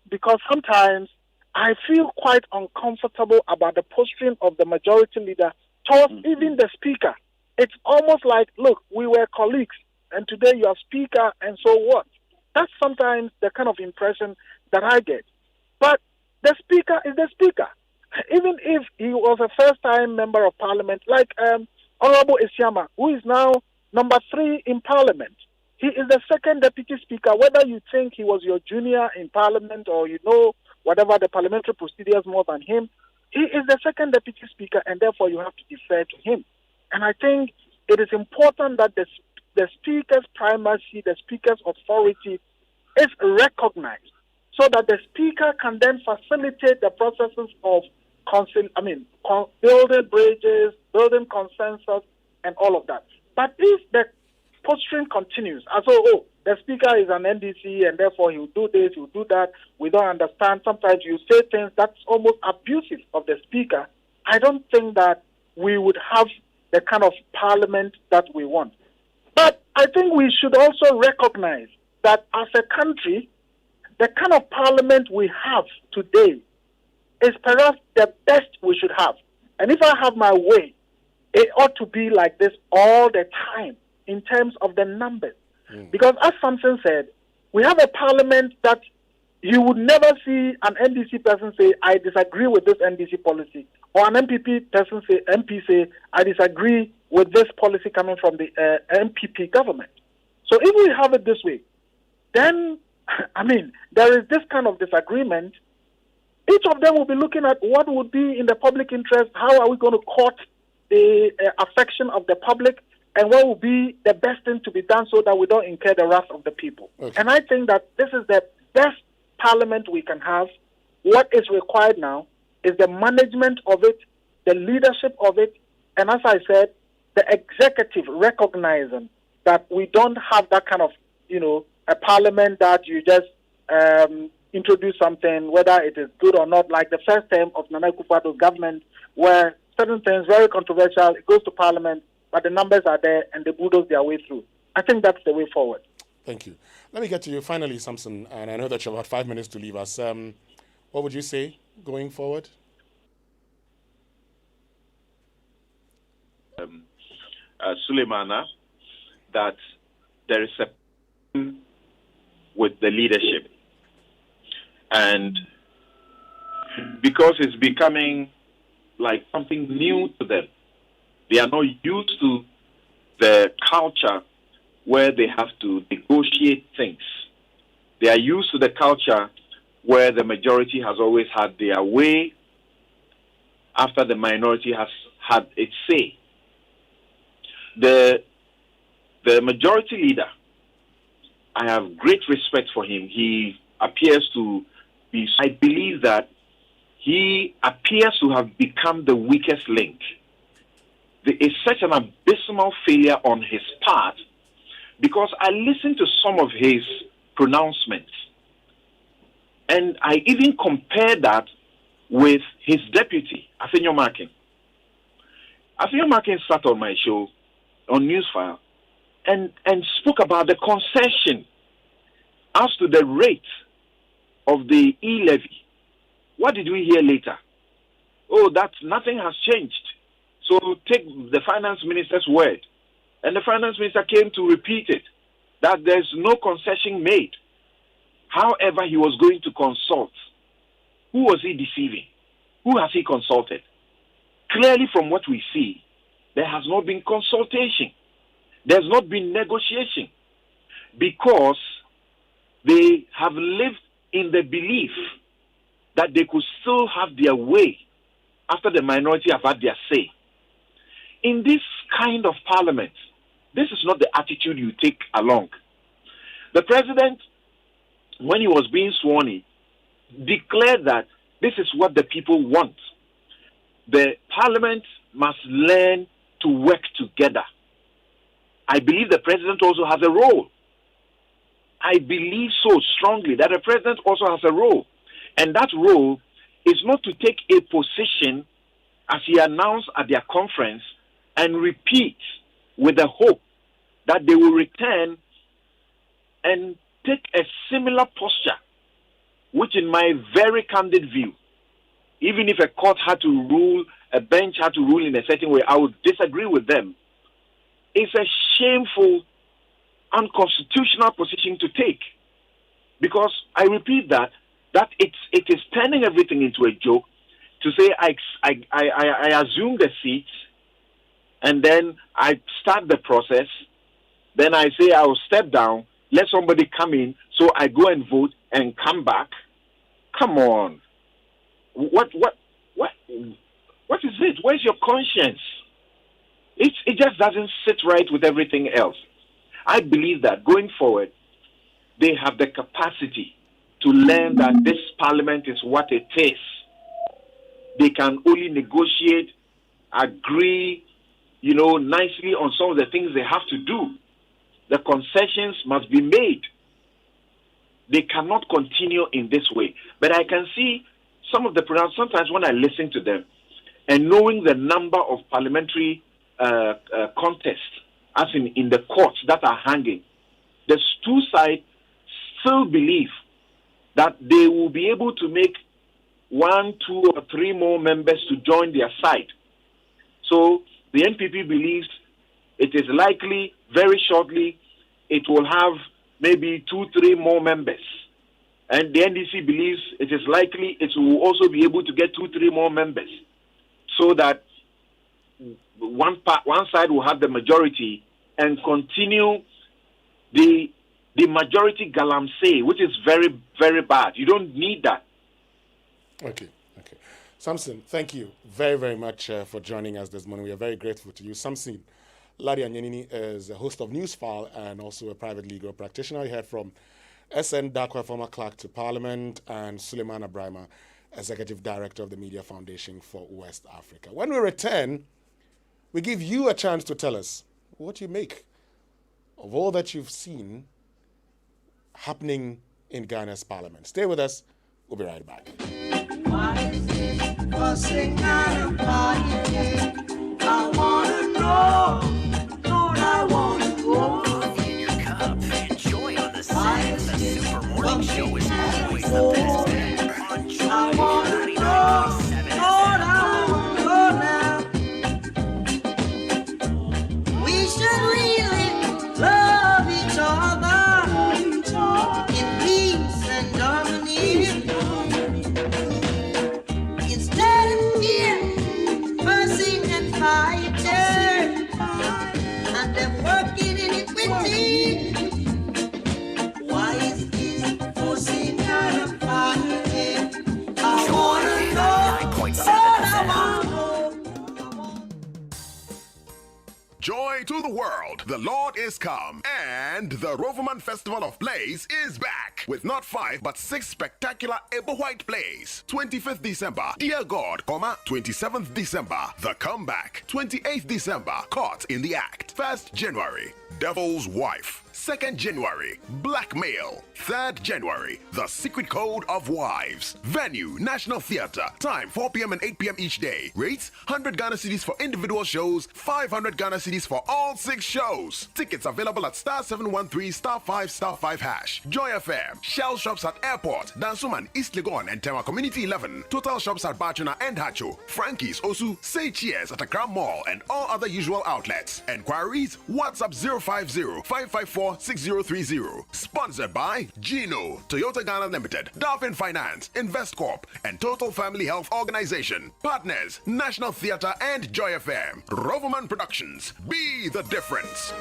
because sometimes I feel quite uncomfortable about the posturing of the majority leader towards even the speaker. It's almost like, look, we were colleagues, and today you are speaker, and so what? That's sometimes the kind of impression that I get. But the speaker is the speaker. Even if he was a first-time member of parliament, like Honorable Isiama, who is now number 3 in parliament. He is the second deputy speaker, whether you think he was your junior in parliament or you know whatever the parliamentary procedures more than him. He is the second deputy speaker, and therefore you have to defer to him. And I think it is important that the speaker's primacy, the speaker's authority is recognized, so that the speaker can then facilitate the processes of building bridges, building consensus, and all of that. But if the posturing continues, as the speaker is an NDC and therefore he will do this, he will do that, we don't understand. Sometimes you say things that's almost abusive of the speaker. I don't think that we would have the kind of parliament that we want. But I think we should also recognize that as a country, the kind of parliament we have today is perhaps the best we should have. And if I have my way, it ought to be like this all the time in terms of the numbers. Because as Samson said, we have a parliament that you would never see an NDC person say, I disagree with this NDC policy, or an MPP person MP say, I disagree with this policy coming from the MPP government. So if we have it this way, then, there is this kind of disagreement. Each of them will be looking at what would be in the public interest, how are we going to court the affection of the public, and what will be the best thing to be done so that we don't incur the wrath of the people. Okay. And I think that this is the best parliament we can have. What is required now is the management of it, the leadership of it, and as I said, the executive recognizing that we don't have that kind of, a parliament that you just introduce something, whether it is good or not, like the first term of Nana Akufo-Addo's government, where certain things, very controversial, it goes to parliament, but the numbers are there and they bulldoze their way through. I think that's the way forward. Thank you. Let me get to you finally, Samson, and I know that you have about 5 minutes to leave us. What would you say going forward? Suleimana, that there is a problem with the leadership. And because it's becoming like something new to them, they are not used to the culture where they have to negotiate things. They are used to the culture where the majority has always had their way after the minority has had its say. The majority leader, I have great respect for him. He appears to be, I believe that he appears to have become the weakest link. There is such an abysmal failure on his part, because I listened to some of his pronouncements and I even compared that with his deputy, Afenyo Markin. Afia Markin sat on my show on Newsfile and spoke about the concession as to the rate of the e-levy. What did we hear later? Oh, that nothing has changed. So take the finance minister's word. And the finance minister came to repeat it, that there's no concession made. However, he was going to consult. Who was he deceiving? Who has he consulted? Clearly, from what we see, there has not been consultation. There's not been negotiation, because they have lived in the belief that they could still have their way after the minority have had their say. In this kind of parliament, this is not the attitude you take along. The president, when he was being sworn in, declared that this is what the people want. The parliament must learn to work together. I believe the president also has a role. I believe so strongly that the president also has a role. And that role is not to take a position, as he announced at their conference, and repeat with the hope that they will return and take a similar posture, which in my very candid view, even if a court had to rule, a bench had to rule in a certain way, I would disagree with them. It's a shameful, unconstitutional position to take. Because, I repeat that it is turning everything into a joke to say I assume the seats and then I start the process, then I say I will step down, let somebody come in, so I go and vote and come back. Come on. What is it? Where's your conscience? It just doesn't sit right with everything else. I believe that going forward, they have the capacity to learn that this parliament is what it is. They can only negotiate, agree, nicely on some of the things they have to do. The concessions must be made. They cannot continue in this way. But I can see some of the pronouncements, sometimes when I listen to them, and knowing the number of parliamentary contests, as in the courts that are hanging, the two sides still believe that they will be able to make 1, 2, or 3 more members to join their side. So the NPP believes it is likely, very shortly, it will have maybe 2, 3 more members. And the NDC believes it is likely it will also be able to get 2, 3 more members, so that one side will have the majority and continue the majority galamsey, which is very, very bad. You don't need that. Okay. Samson, thank you very, very much for joining us this morning. We are very grateful to you. Samson Ladi Anyenini is a host of Newsfile and also a private legal practitioner. We heard from SN Dakwa, former clerk to Parliament, and Suleiman Abrahima, Executive Director of the Media Foundation for West Africa. When we return, we give you a chance to tell us what you make of all that you've seen happening in Ghana's Parliament. Stay with us. We'll be right back. I wanna know, Lord, I wanna know. Coffee in your cup, enjoy on the set. The Super Morning Show is always the best bet. On Joy 99.7 Lord, I wanna know now. We should really love each other in peace and harmony. Instead of fear, fussing and fighting, and them working in iniquity. Why is this forcing and fighting? I wanna know, Lord, I wanna know. Joy to the world, the Lord is come, and the Roverman Festival of Plays is back with not 5 but 6 spectacular Aboagye plays. 25th December, Dear God, 27th December, The Comeback, 28th December, Caught in the Act, 1st January, Devil's Wife. 2nd January, Blackmail. 3rd January, The Secret Code of Wives. Venue, National Theatre. Time, 4 p.m. and 8 p.m. each day. Rates, 100 Ghana cedis for individual shows, 500 Ghana cedis for all 6 shows. Tickets available at *713 *5 #5. Joy FM. Shell shops at Airport, Dansuman, East Legon, and Tema Community 11. Total shops at Bachuna and Hacho. Frankie's, Osu, Say Cheers at Accra Mall, and all other usual outlets. Enquiries, WhatsApp 050-554-6030. Sponsored by Gino, Toyota Ghana Limited, Dolphin Finance, Investcorp, and Total Family Health Organization. Partners, National Theatre and Joy FM. Roverman Productions. Be the difference.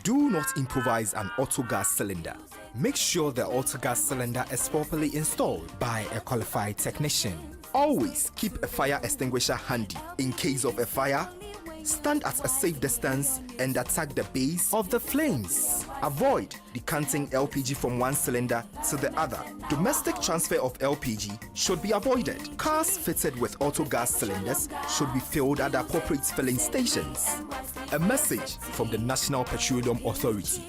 Do not improvise an auto gas cylinder. Make sure the auto gas cylinder is properly installed by a qualified technician. Always keep a fire extinguisher handy. In case of a fire, stand at a safe distance and attack the base of the flames. Avoid decanting LPG from one cylinder to the other. Domestic transfer of LPG should be avoided. Cars fitted with auto gas cylinders should be filled at appropriate filling stations. A message from the National Petroleum Authority.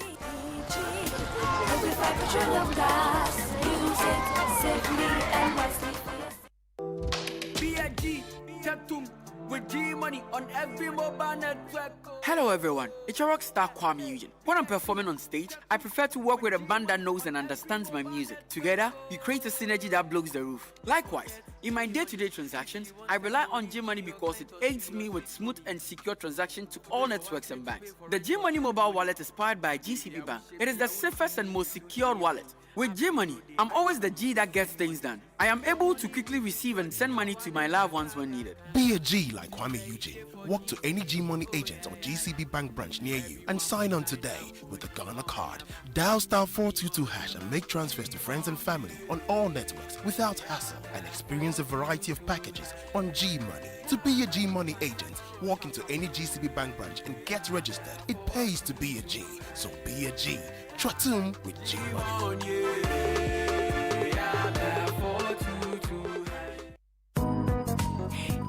With G-Money on every mobile network. Hello everyone, it's your rock star Kwame Eugene. When I'm performing on stage, I prefer to work with a band that knows and understands my music. Together, we create a synergy that blows the roof. Likewise, in my day-to-day transactions, I rely on G-Money because it aids me with smooth and secure transactions to all networks and banks. The G-Money mobile wallet is powered by GCB Bank. It is the safest and most secure wallet. With G-Money, I'm always the G that gets things done. I am able to quickly receive and send money to my loved ones when needed. Be a G like Kwame Eugene. Walk to any G-Money agent or GCB Bank branch near you and sign on today with the Ghana card. Dial *422# and make transfers to friends and family on all networks without hassle and experience a variety of packages on G-Money. To be a G-Money agent, walk into any GCB Bank branch and get registered. It pays to be a G, so be a G. Tratum with G-Money.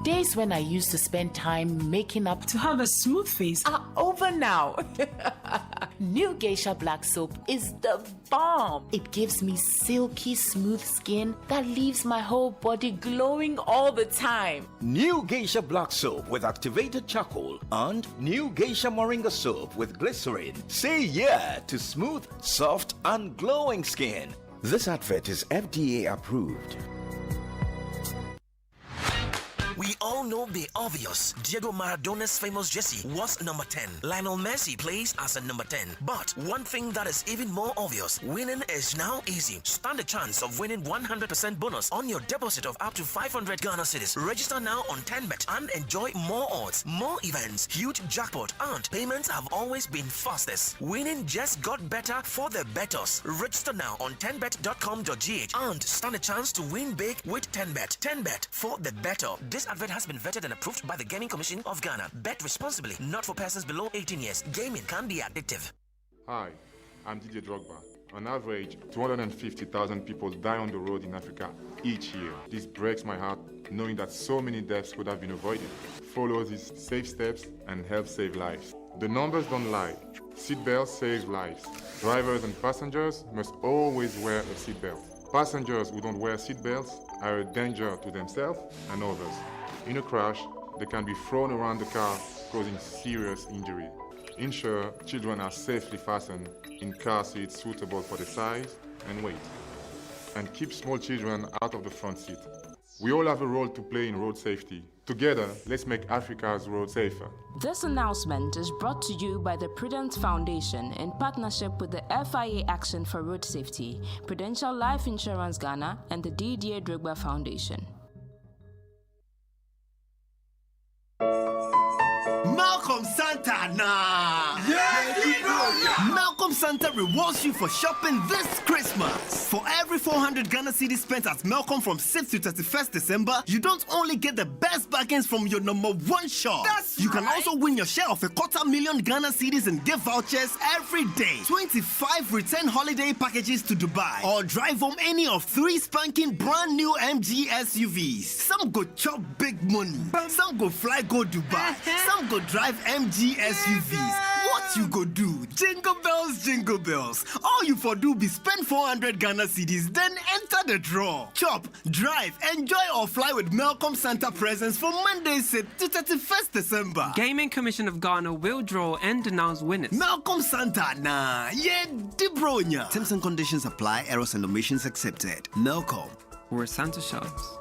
Days when I used to spend time making up to have a smooth face are over now. New Geisha Black Soap is the bomb. It gives me silky smooth skin that leaves my whole body glowing all the time. New Geisha Black Soap with activated charcoal and New Geisha Moringa Soap with glycerin. Say yeah to smooth, soft and glowing skin. This advert is FDA approved. We all know the obvious. Diego Maradona's famous jersey was number 10. Lionel Messi plays as a number 10. But one thing that is even more obvious, winning is now easy. Stand a chance of winning 100% bonus on your deposit of up to 500 Ghana cedis. Register now on 10bet and enjoy more odds, more events, huge jackpot, and payments have always been fastest. Winning just got better for the bettors. Register now on 10bet.com.gh and stand a chance to win big with 10bet. 10bet for the better. This advert has been vetted and approved by the Gaming Commission of Ghana. Bet responsibly, not for persons below 18 years. Gaming can be addictive. Hi, I'm DJ Drogba. On average, 250,000 people die on the road in Africa each year. This breaks my heart knowing that so many deaths could have been avoided. Follow these safe steps and help save lives. The numbers don't lie. Seatbelts save lives. Drivers and passengers must always wear a seatbelt. Passengers who don't wear seatbelts are a danger to themselves and others. In a crash, they can be thrown around the car, causing serious injury. Ensure children are safely fastened in car seats suitable for the size and weight. And keep small children out of the front seat. We all have a role to play in road safety. Together, let's make Africa's road safer. This announcement is brought to you by the Prudent Foundation in partnership with the FIA Action for Road Safety, Prudential Life Insurance Ghana, and the Didier Drogba Foundation. Malcolm Santana! Yeah, you know ya! Malcolm Santa rewards you for shopping this Christmas. For every 400 Ghana cedis spent at Malcolm from 6th to 31st December, you don't only get the best bargains from your #1 shop. You can also win your share of $250,000 Ghana cedis and gift vouchers every day. 25 return holiday packages to Dubai, or drive home any of 3 spanking brand new MG SUVs. Some go chop big money, some go fly go Dubai, some go drive MG SUVs. What you go do? Jingle bells, jingle bells. All you for do be spend 400 Ghana cedis, then enter the draw. Chop, drive, enjoy or fly with Malcolm Santa presents for Monday 6th to 31st December. Gaming Commission of Ghana will draw and announce winners. Malcolm Santa, nah, yeah, Debronya. Terms and conditions apply, errors and omissions accepted. Malcolm, where Santa shops.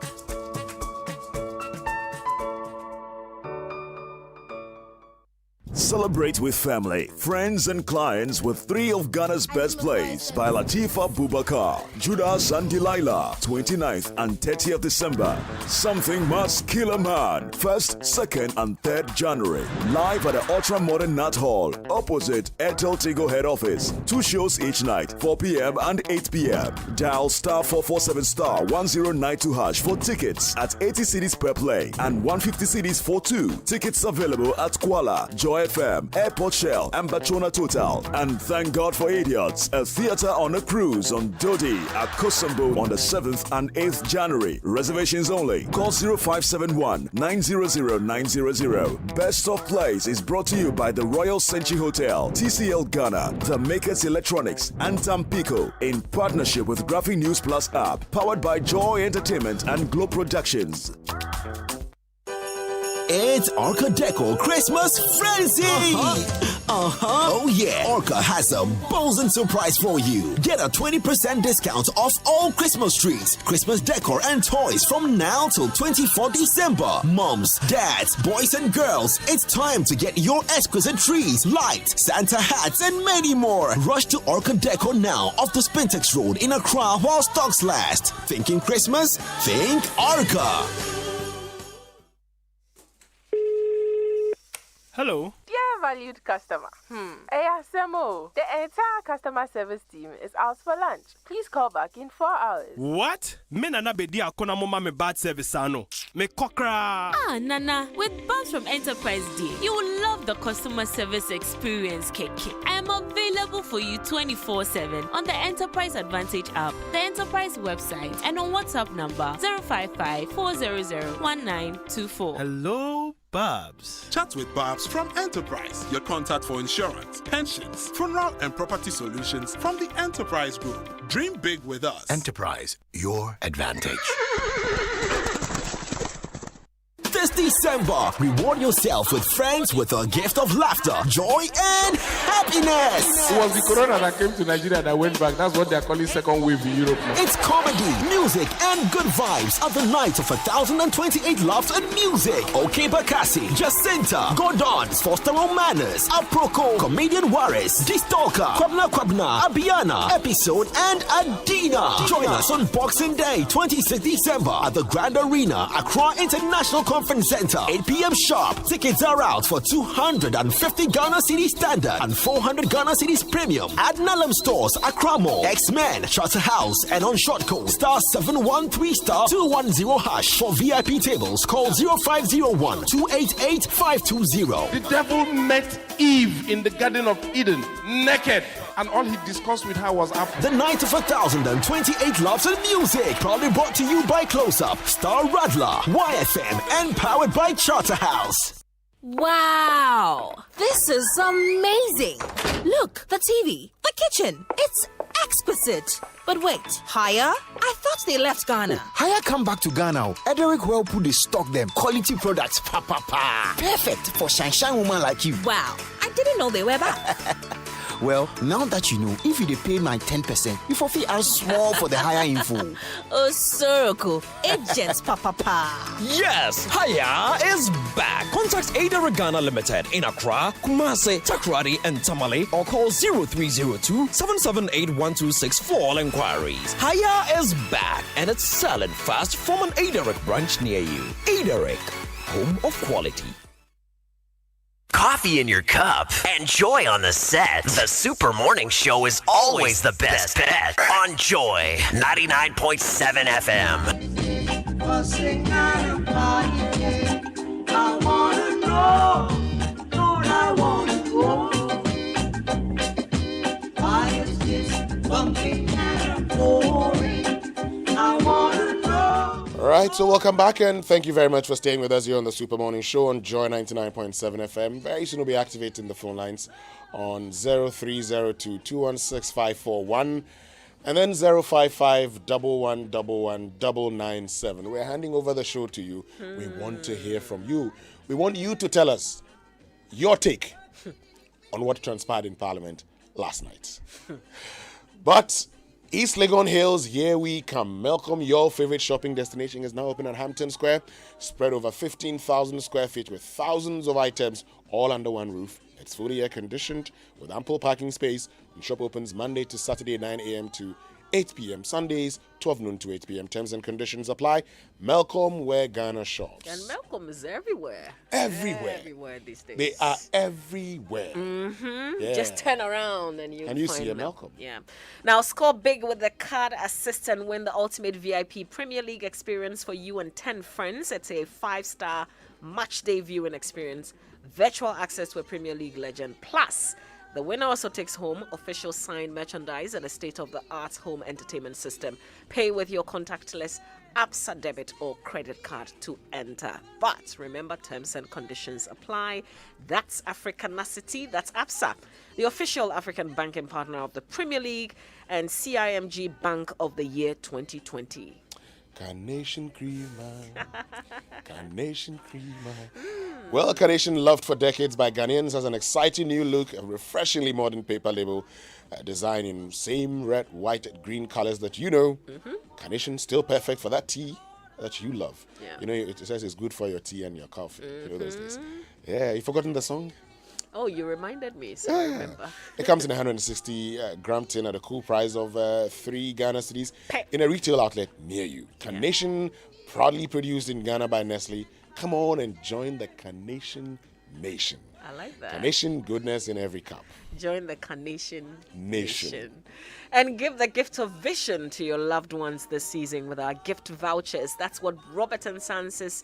Celebrate with family, friends, and clients with 3 of Ghana's best plays by Latifa Bubakar, Judas and Delilah, 29th and 30th December. Something Must Kill a Man, 1st, 2nd, and 3rd January. Live at the Ultra Modern Nat Hall, opposite Airtel Tigo head office. 2 shows each night, 4 p.m. and 8 p.m. Dial *447*1092# for tickets at 80 cedis per play and 150 cedis for 2. Tickets available at Kuala, Joy FM, Airport Shell, and Batrona Total. And Thank God for Idiots, a theater on a cruise on Dodi at Kosambo on the 7th and 8th January. Reservations only. Call 0571 900 900. Best of Plays is brought to you by the Royal Century Hotel, TCL Ghana, The Makers Electronics, and Tampico in partnership with Graphic News Plus app, powered by Joy Entertainment and Globe Productions. It's Orca Deco Christmas Frenzy! Oh yeah, Orca has a ballsy surprise for you. Get a 20% discount off all Christmas trees, Christmas decor and toys from now till 24 December. Moms, dads, boys and girls, it's time to get your exquisite trees, lights, Santa hats and many more. Rush to Orca Deco now off the Spintex Road in Accra while stocks last. Thinking Christmas? Think Orca. Hello. Dear valued customer, ASMO, the entire customer service team is out for lunch. Please call back in 4 hours. What? Me nana be dia kona mama me bad service ano. Me kokra. Nana, with Bobs from Enterprise D, you will love the customer service experience, KK. I am available for you 24/7 on the Enterprise Advantage app, the Enterprise website, and on WhatsApp number 055-400-1924. Hello, Babs. Chat with Babs from Enterprise, your contact for insurance, pensions, funeral and property solutions from the Enterprise Group. Dream big with us. Enterprise, your advantage. This December, reward yourself with friends with a gift of laughter, joy, and happiness. It was the corona that came to Nigeria that went back. That's what they're calling second wave in Europe now. It's comedy, music, and good vibes at the night of 1,028 laughs and music. OK Bakassi, Jacinta, Gordons, Foster Manners, Aproko, Comedian Waris, Distalker, Kwabna, Abiana, Episode, and Adina. Join us on Boxing Day, 26th December at the Grand Arena, Accra International Conference Center, 8 p.m. sharp. Tickets are out for 250 Ghana Cedis Standard and 400 Ghana Cedis Premium at Nalam Stores, Accra Mall, X-Men, Charterhouse, and on short code *713*210#. For VIP tables, call 0501-288-520. The devil met Eve in the Garden of Eden, naked, and all he discussed with her was after. The night of 1,028 laughs and music, proudly brought to you by Close Up, Star Radler, YFM, and powered by Charterhouse. Wow, this is amazing. Look, the TV, the kitchen, it's exquisite. But wait, Haya? I thought they left Ghana. Haya come back to Ghana. Ederick well put they stock them. Quality products, perfect for shine woman like you. Wow, I didn't know they were back. Well, now that you know, if you pay my 10%, you forfeit as small for the higher info. Oh, Soroko, agents, Yes, Haya is back. Contact Ada Ghana Limited in Accra, Kumasi, Takrady, and Tamale, or call 0302-778-1264 for all inquiries. Haya is back, and it's selling fast from an Adaric branch near you. Adaric, home of quality. Coffee in your cup and joy on the set. The Super Morning Show is always the best bet on Joy 99.7 FM. I wanna know, Lord, I wanna know. Why is this bumping and pouring? I wanna know. All right, so welcome back and thank you very much for staying with us here on the Super Morning Show on Joy 99.7 FM. Very soon we'll be activating the phone lines on 0302 216 541 and then 055 1111 997. We're handing over the show to you. We want to hear from you. We want you to tell us your take on what transpired in Parliament last night. But East Legon Hills, here we come. Malcolm, your favorite shopping destination, is now open at Hampton Square. Spread over 15,000 square feet with thousands of items all under one roof. It's fully air conditioned with ample parking space. And shop opens Monday to Saturday 9 a.m. to 8 p.m. Sundays 12 noon to 8 p.m. Terms and conditions apply. Malcolm, where Ghana shops. And Malcolm is everywhere. Everywhere these days. They are everywhere. Yeah. Just turn around and you find see a Malcolm. Yeah. Now score big with the card assist and win the ultimate VIP Premier League experience for you and 10 friends. It's a 5-star match day viewing experience, virtual access to a Premier League legend, plus the winner also takes home official signed merchandise and a state-of-the-art home entertainment system. Pay with your contactless ABSA debit or credit card to enter. But remember, terms and conditions apply. That's Africanacity. That's ABSA, the official African banking partner of the Premier League and CIMG Bank of the Year 2020. Carnation Creamer. Carnation Creamer. Well, Carnation, loved for decades by Ghanaians, has an exciting new look, a refreshingly modern paper label designed in same red, white, and green colors that you know. Carnation, still perfect for that tea that you love. Yeah. You know, it says it's good for your tea and your coffee. You know those days. Yeah, you forgotten the song? Oh, you reminded me, so I remember. It comes in a 160-gram tin at a cool price of 3 Ghana cedis in a retail outlet near you. Carnation, proudly produced in Ghana by Nestle. Come on and join the Carnation Nation. I like that. Carnation goodness in every cup. Join the Carnation Nation. And give the gift of vision to your loved ones this season with our gift vouchers. That's what Robert & Sons is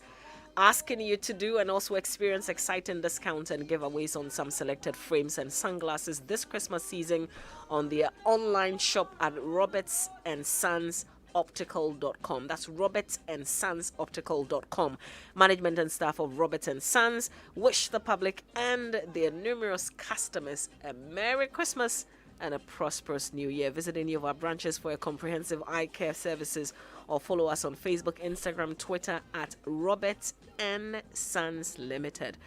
asking you to do, and also experience exciting discounts and giveaways on some selected frames and sunglasses this Christmas season on their online shop at robertsandsonsoptical.com. That's robertsandsonsoptical.com. Management and staff of Roberts & Sons wish the public and their numerous customers a Merry Christmas and a prosperous new year. Visit any of our branches for a comprehensive eye care services or follow us on Facebook, Instagram, Twitter at Roberts and Sons Limited.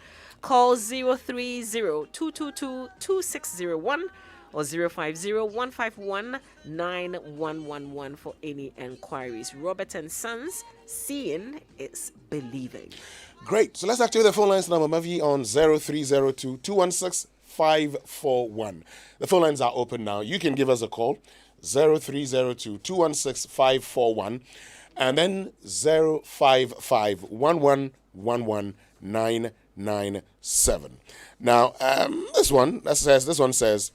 Call 030-222-2601 or 050-151-9111 for any enquiries. Roberts and Sons, seeing is believing. Great. So let's activate the phone lines now, Mamavi, on 0302-216-541. The phone lines are open now. You can give us a call, 0302-216-541, and then 055-1111-997. Now, this one says,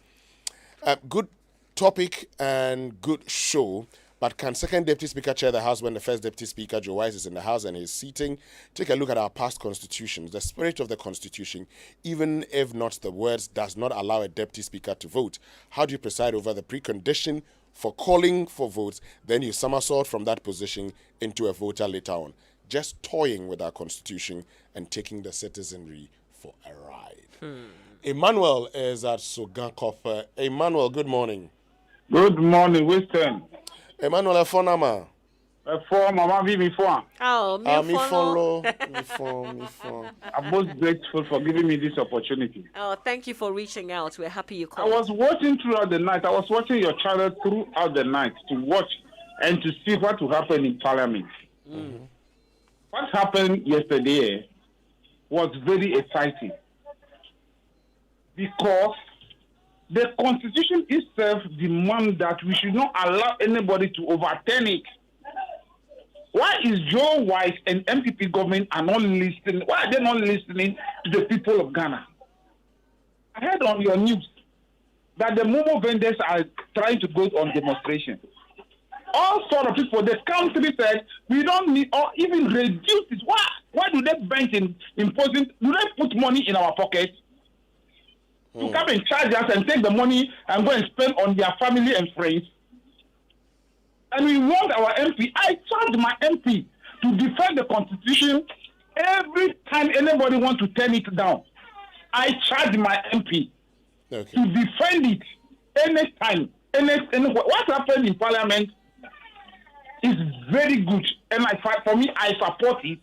good topic and good show, but can second deputy speaker chair the house when the first deputy speaker, Joe Wise, is in the house and is seating? Take a look at our past constitutions. The spirit of the constitution, even if not the words, does not allow a deputy speaker to vote. How do you preside over the precondition for calling for votes, then you somersault from that position into a voter later on? Just toying with our constitution and taking the citizenry for a ride. Emmanuel is at Sugankop. Emmanuel, good morning. Good morning, Winston. Emmanuel, Fonama. For Mamavi before. Oh, me follow. I'm most grateful for giving me this opportunity. Oh, thank you for reaching out. We're happy you called. I was watching throughout the night. I was watching your channel throughout the night to watch and to see what will happen in Parliament. What happened yesterday was very exciting because the Constitution itself demands that we should not allow anybody to overturn it. Why is Joe Wise and MPP government are not listening? Why are they not listening to the people of Ghana? I heard on your news that the Momo vendors are trying to go on demonstration. All sort of people, the country said, we don't need, or even reduce it. Why do they bench in imposing? Do they put money in our pocket? To come and charge us and take the money and go and spend on their family and friends? And we want our MP. I charge my MP to defend the Constitution every time anybody wants to turn it down. I charge my MP to defend it anytime. What happened in Parliament is very good. And for me, I support it.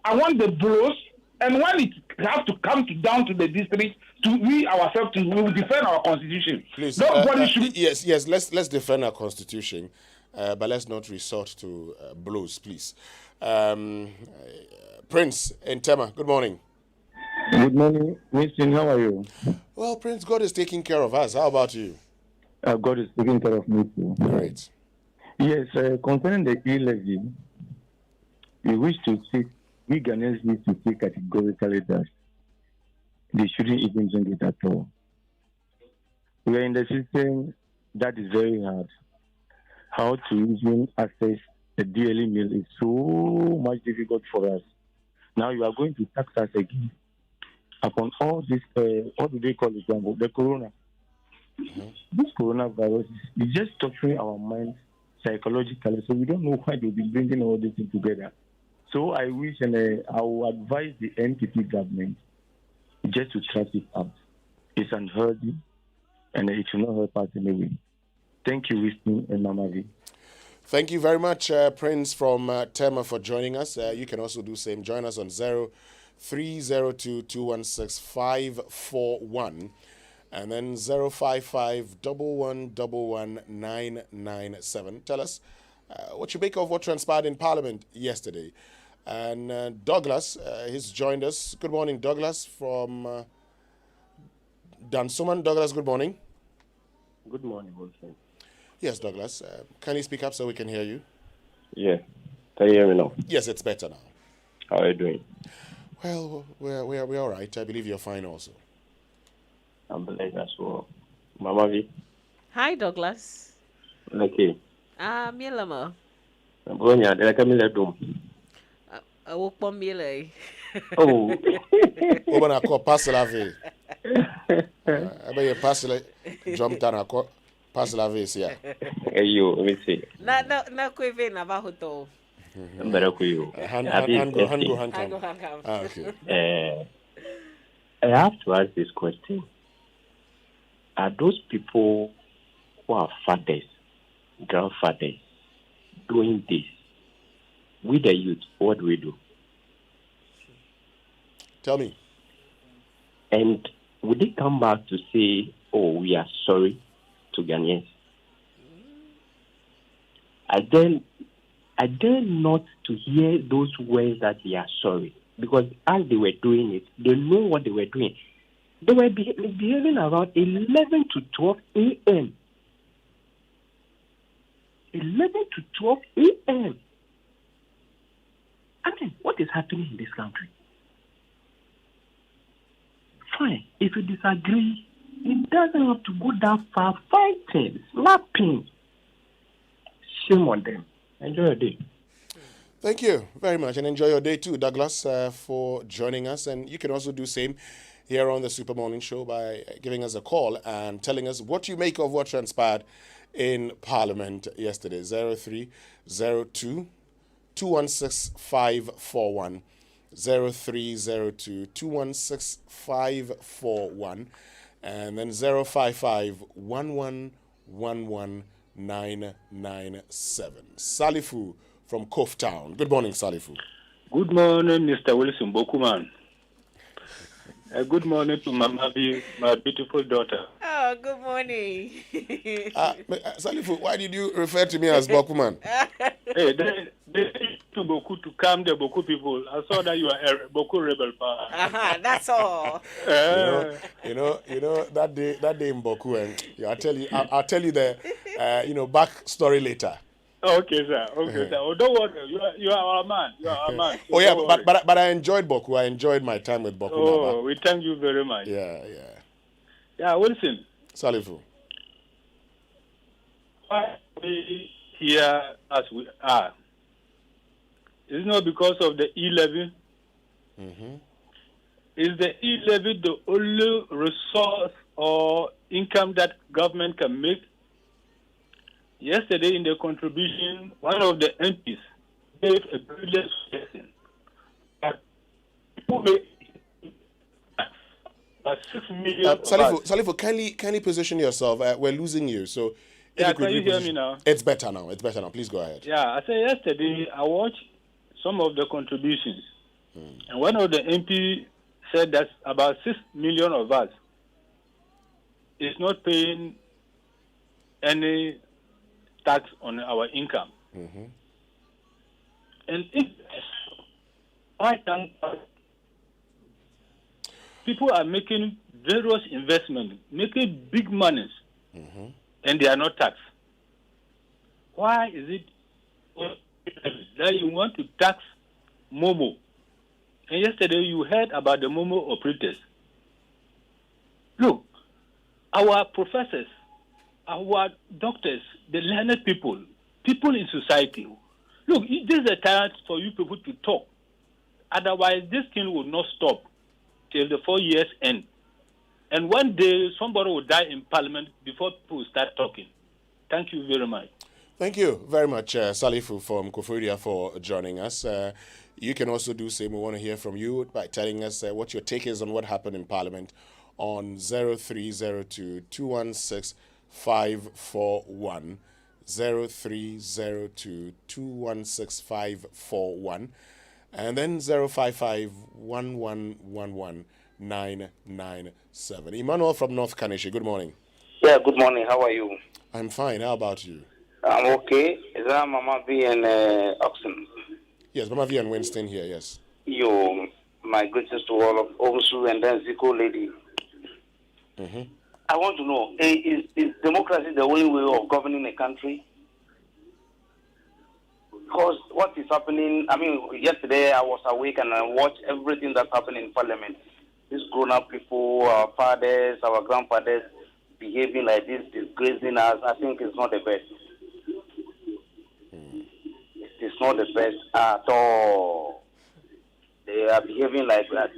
I want the blows. And when it has to come down to the district, we ourselves we will defend our Constitution. Please, nobody should. Yes. Let's defend our Constitution. But let's not resort to blows, please. Prince in Tema, good morning. Good morning, Winston. How are you? Well, Prince, God is taking care of us. How about you? God is taking care of me too. Great. Yes, concerning the E-levy, we wish to take, we Ghanaians need to take categorically that they shouldn't even drink it at all. We are in the system that is very hard. How to even access the daily meal is so much difficult for us. Now you are going to tax us again upon all this, what do they call it, the corona. This coronavirus is just torturing our minds psychologically, so we don't know why they'll be bringing all this thing together. So I wish and I will advise the NPP government just to track it out. It's unhealthy and it should not help us anyway. Thank you, Winston and Mamavi. Thank you very much, Prince from Tema, for joining us. You can also do same. Join us on 0302-216-541 and then 055-1111-997. Tell us what you make of what transpired in Parliament yesterday. And Douglas, he's joined us. Good morning, Douglas from Dansuman. Douglas, good morning. Good morning, Winston. Yes, Douglas. Can you speak up so we can hear you? Yeah. Can you hear me now? Yes, it's better now. How are you doing? Well, we're all right. I believe you're fine also. I'm blessed as well. Mamavi? Hi, Douglas. Okay. Milama. Bronya, did I come in the room? I woke up Mile. Oh. Woman, I call Passalave. I bet you Passalave jumped on a call. Passalave, yeah. Hey, you, let me see. Na kweve na bahoto. Better for you. Hand. Okay. I have to ask this question. Are those people who are fathers, grandfathers, doing this? We the youth, what do we do? Tell me. And would they come back to say, oh, we are sorry to Ghanaians? I dare not to hear those words that they are sorry. Because as they were doing it, they know what they were doing. They were behaving around 11 to 12 a.m. 11 to 12 a.m. I mean, what is happening in this country? Fine. If you disagree, it doesn't have to go that far. Fighting, slapping. Shame on them. Enjoy your day. Thank you very much, and enjoy your day too, Douglas, for joining us. And you can also do same here on the Super Morning Show by giving us a call and telling us what you make of what transpired in Parliament yesterday. 0302-216-541. 0302-216-541. And then 055-1111-997. Salifu from Cove Town. Good morning, Salifu. Good morning, Mr. Wilson Bokuman. Good morning to Mamavi, my beautiful daughter. Oh, good morning. Salifu, why did you refer to me as Bokuman? Hey, they to Boku to calm the Boku people. I saw that you are a Boku rebel. That's all. You know that day in Boku, and I'll tell you the back story later. Okay, sir. Okay, sir. Oh, don't worry. You are our man. You are our man. So oh yeah, but I enjoyed Boku. I enjoyed my time with Boku. Oh, we thank you very much. Yeah. Yeah, Wilson. Salifu. Why we here as we are? Is it not because of the e-levy? Mm-hmm. Is the e-levy the only resource or income that government can make? Yesterday in the contribution, one of the MPs gave a brilliant suggestion that people make about 6 million. Salifu, kindly position yourself. We're losing you, so yeah, can you hear me now? It's better now. Please go ahead. Yeah, I said yesterday I watched some of the contributions, and one of the MP said that about 6 million of us is not paying any tax on our income. Mm-hmm. And if I can, people are making various investments, making big monies, and they are not taxed. Why is it that you want to tax Momo? And yesterday you heard about the Momo operators. Look, our professors, our doctors, the learned people in society. Look, this is a time for you people to talk. Otherwise, this thing will not stop till the 4 years end. And one day, somebody will die in Parliament before people start talking. Thank you very much. Thank you very much, Salifu from Koforia, for joining us. You can also do same. We want to hear from you by telling us what your take is on what happened in Parliament on 0302 216 541. 0302 216 541. And then 055 1111 997. Emmanuel from North Kanishi, good morning. Yeah, good morning. How are you? I'm fine. How about you? I'm okay. Is that Mamavi and Oxen? Yes, Mamavi and Winston here, yes. You, my greetings to all of Osu and then Zico lady. Mm-hmm. I want to know, is democracy the only way of governing a country? Because what is happening, yesterday I was awake and I watched everything that's happening in Parliament. These grown-up people, our fathers, our grandfathers, behaving like this, disgracing us, I think it's not the best. It's not the best at all. They are behaving like let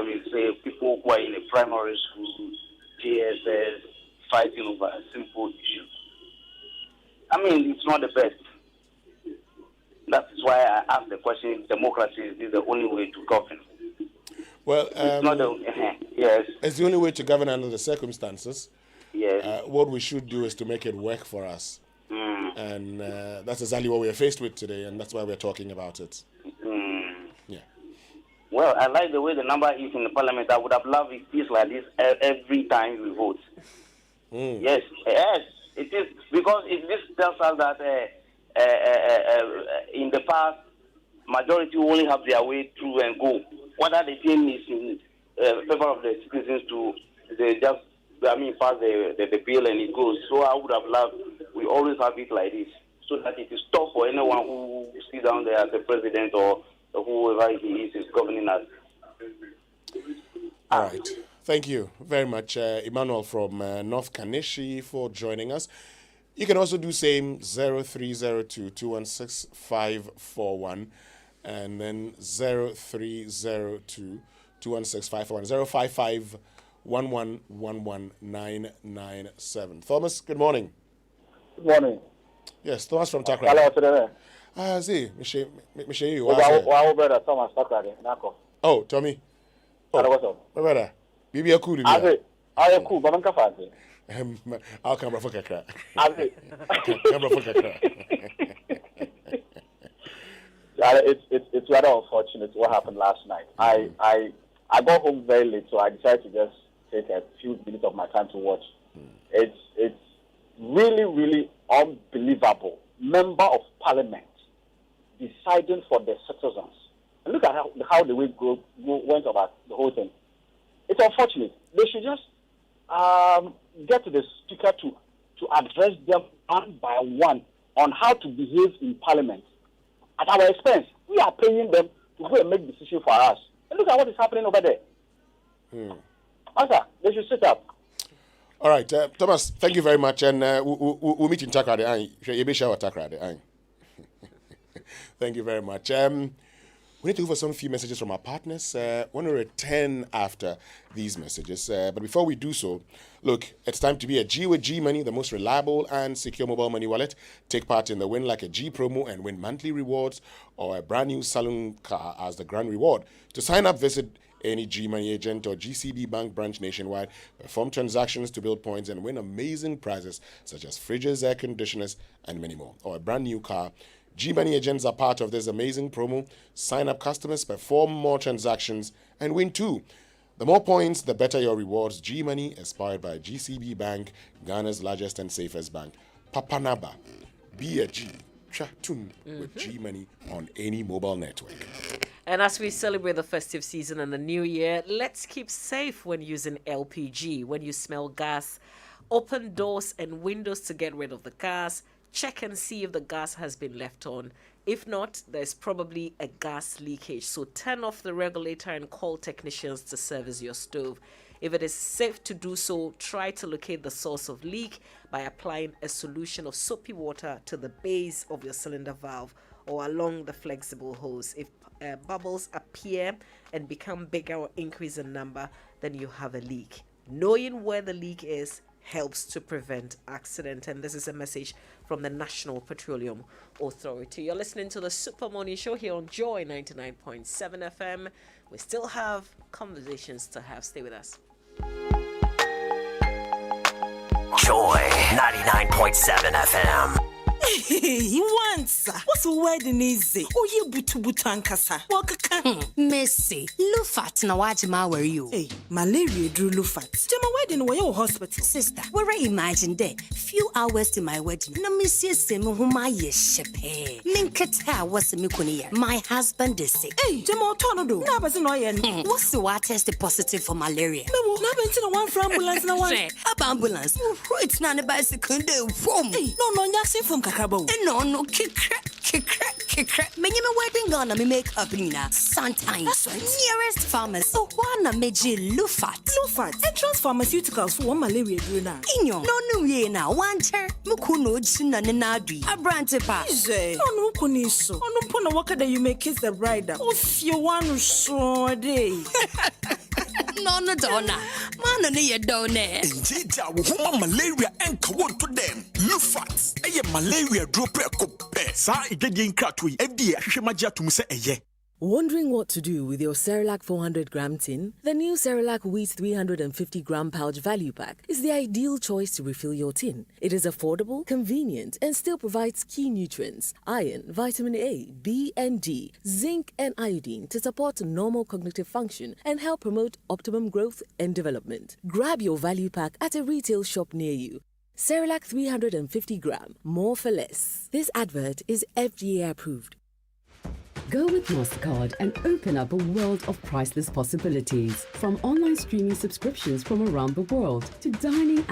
me say, people who are in a primary school, JSS, fighting over a simple issue. It's not the best. That is why I asked the question, democracy is the only way to govern. Well, it's not yes. It's the only way to govern under the circumstances. Yes. What we should do is to make it work for us. And that's exactly what we are faced with today, and that's why we're talking about it. Yeah. Well, I like the way the number is in the Parliament. I would have loved it is like this every time we vote. Yes, it is, because this tells us that in the past, majority only have their way through and go. Whether the team is in favor of the citizens to pass the bill and it goes. So I would have loved, we always have it like this, so that it is tough for anyone who sits down there as the president or whoever he is governing us. All right. Thank you very much, Emmanuel from North Kanishi, for joining us. You can also do same 0302 216 541 and then 0302 216 541 055 1111997. Thomas, good morning. Good morning. Yes, Thomas from Takra. Hello, today. See, Michelle, you Thomas Takra. Oh, Tommy. Oh, what's up? Brother, Bibi Akuru. I cool, but I'm confused. I'll come for Kakra. It's rather unfortunate what happened last night. I got home very late, so I decided to just take a few minutes of my time to watch. It's really, really unbelievable. Member of Parliament deciding for the citizens. And look at how the way went about the whole thing. It's unfortunate. They should just get to the speaker to address them one by one on how to behave in Parliament. At our expense, we are paying them to go and make decisions for us. And look at what is happening over there. Master, they should sit up. All right, Thomas, thank you very much. And we'll meet in Takrade. Thank you very much. We need to go for some few messages from our partners. I want to return after these messages. But before we do so, look, it's time to be a G with G Money, the most reliable and secure mobile money wallet. Take part in the Win Like a G promo and win monthly rewards or a brand new saloon car as the grand reward. To sign up, visit any G Money agent or GCB Bank branch nationwide, perform transactions to build points and win amazing prizes such as fridges, air conditioners, and many more, or a brand new car. G Money agents are part of this amazing promo. Sign up customers, perform more transactions, and win too. The more points, the better your rewards. G Money is powered by GCB Bank, Ghana's largest and safest bank. Papanaba, be a G. Chatun with G Money on any mobile network. And as we celebrate the festive season and the new year, let's keep safe when using LPG. When you smell gas, open doors and windows to get rid of the gas. Check and see if the gas has been left on. If not, there's probably a gas leakage. So turn off the regulator and call technicians to service your stove. If it is safe to do so, try to locate the source of leak by applying a solution of soapy water to the base of your cylinder valve or along the flexible hose. If bubbles appear and become bigger or increase in number, then you have a leak. Knowing where the leak is helps to prevent accident. And this is a message from the National Petroleum Authority. You're listening to the Super Morning Show here on Joy 99.7 FM. We still have conversations to have. Stay with us. Joy 99.7 FM. Once, what's a wedding easy? Oh, you butu ankasa. Messi, Lufat na wajima were you? Hey, malaria drew Lufat. Jama wedding were your hospital. Sister, where I imagine there, few hours to my wedding. No missi semu huma yeshepe. Minkata was a mikunia. My husband is sick. Hey, Jama tornado. Nabas no yen. What's the water tested positive for malaria? No, Nabas one for ambulance na one. Ambulance. It's not a bicycle. Hey, no, yasin from Kakabo. No, kick. Many wedding gonna me make up Nina. Sometimes nearest pharmacy. Oh, one meji Lufat. Entrance pharmaceuticals for one malaria druna. Inyo. No ye na one chair. Mukuno china nenadri. A brand pa. No kuniso. No pona waka that you may kiss the bride. If you want to show day. No, donna. Man, no, you don't know. Indeed, woman malaria and kawan to them. Lufat. A malaria drop a cup. Sa igedin kratui. FDA shemaja to muse eye. Wondering what to do with your Cerelac 400-gram tin? The new Cerelac Wheat 350-gram pouch value pack is the ideal choice to refill your tin. It is affordable, convenient, and still provides key nutrients, iron, vitamin A, B, and D, zinc, and iodine to support normal cognitive function and help promote optimum growth and development. Grab your value pack at a retail shop near you. Cerelac 350-gram, more for less. This advert is FDA approved. Go with MasterCard and open up a world of priceless possibilities. From online streaming subscriptions from around the world to dining out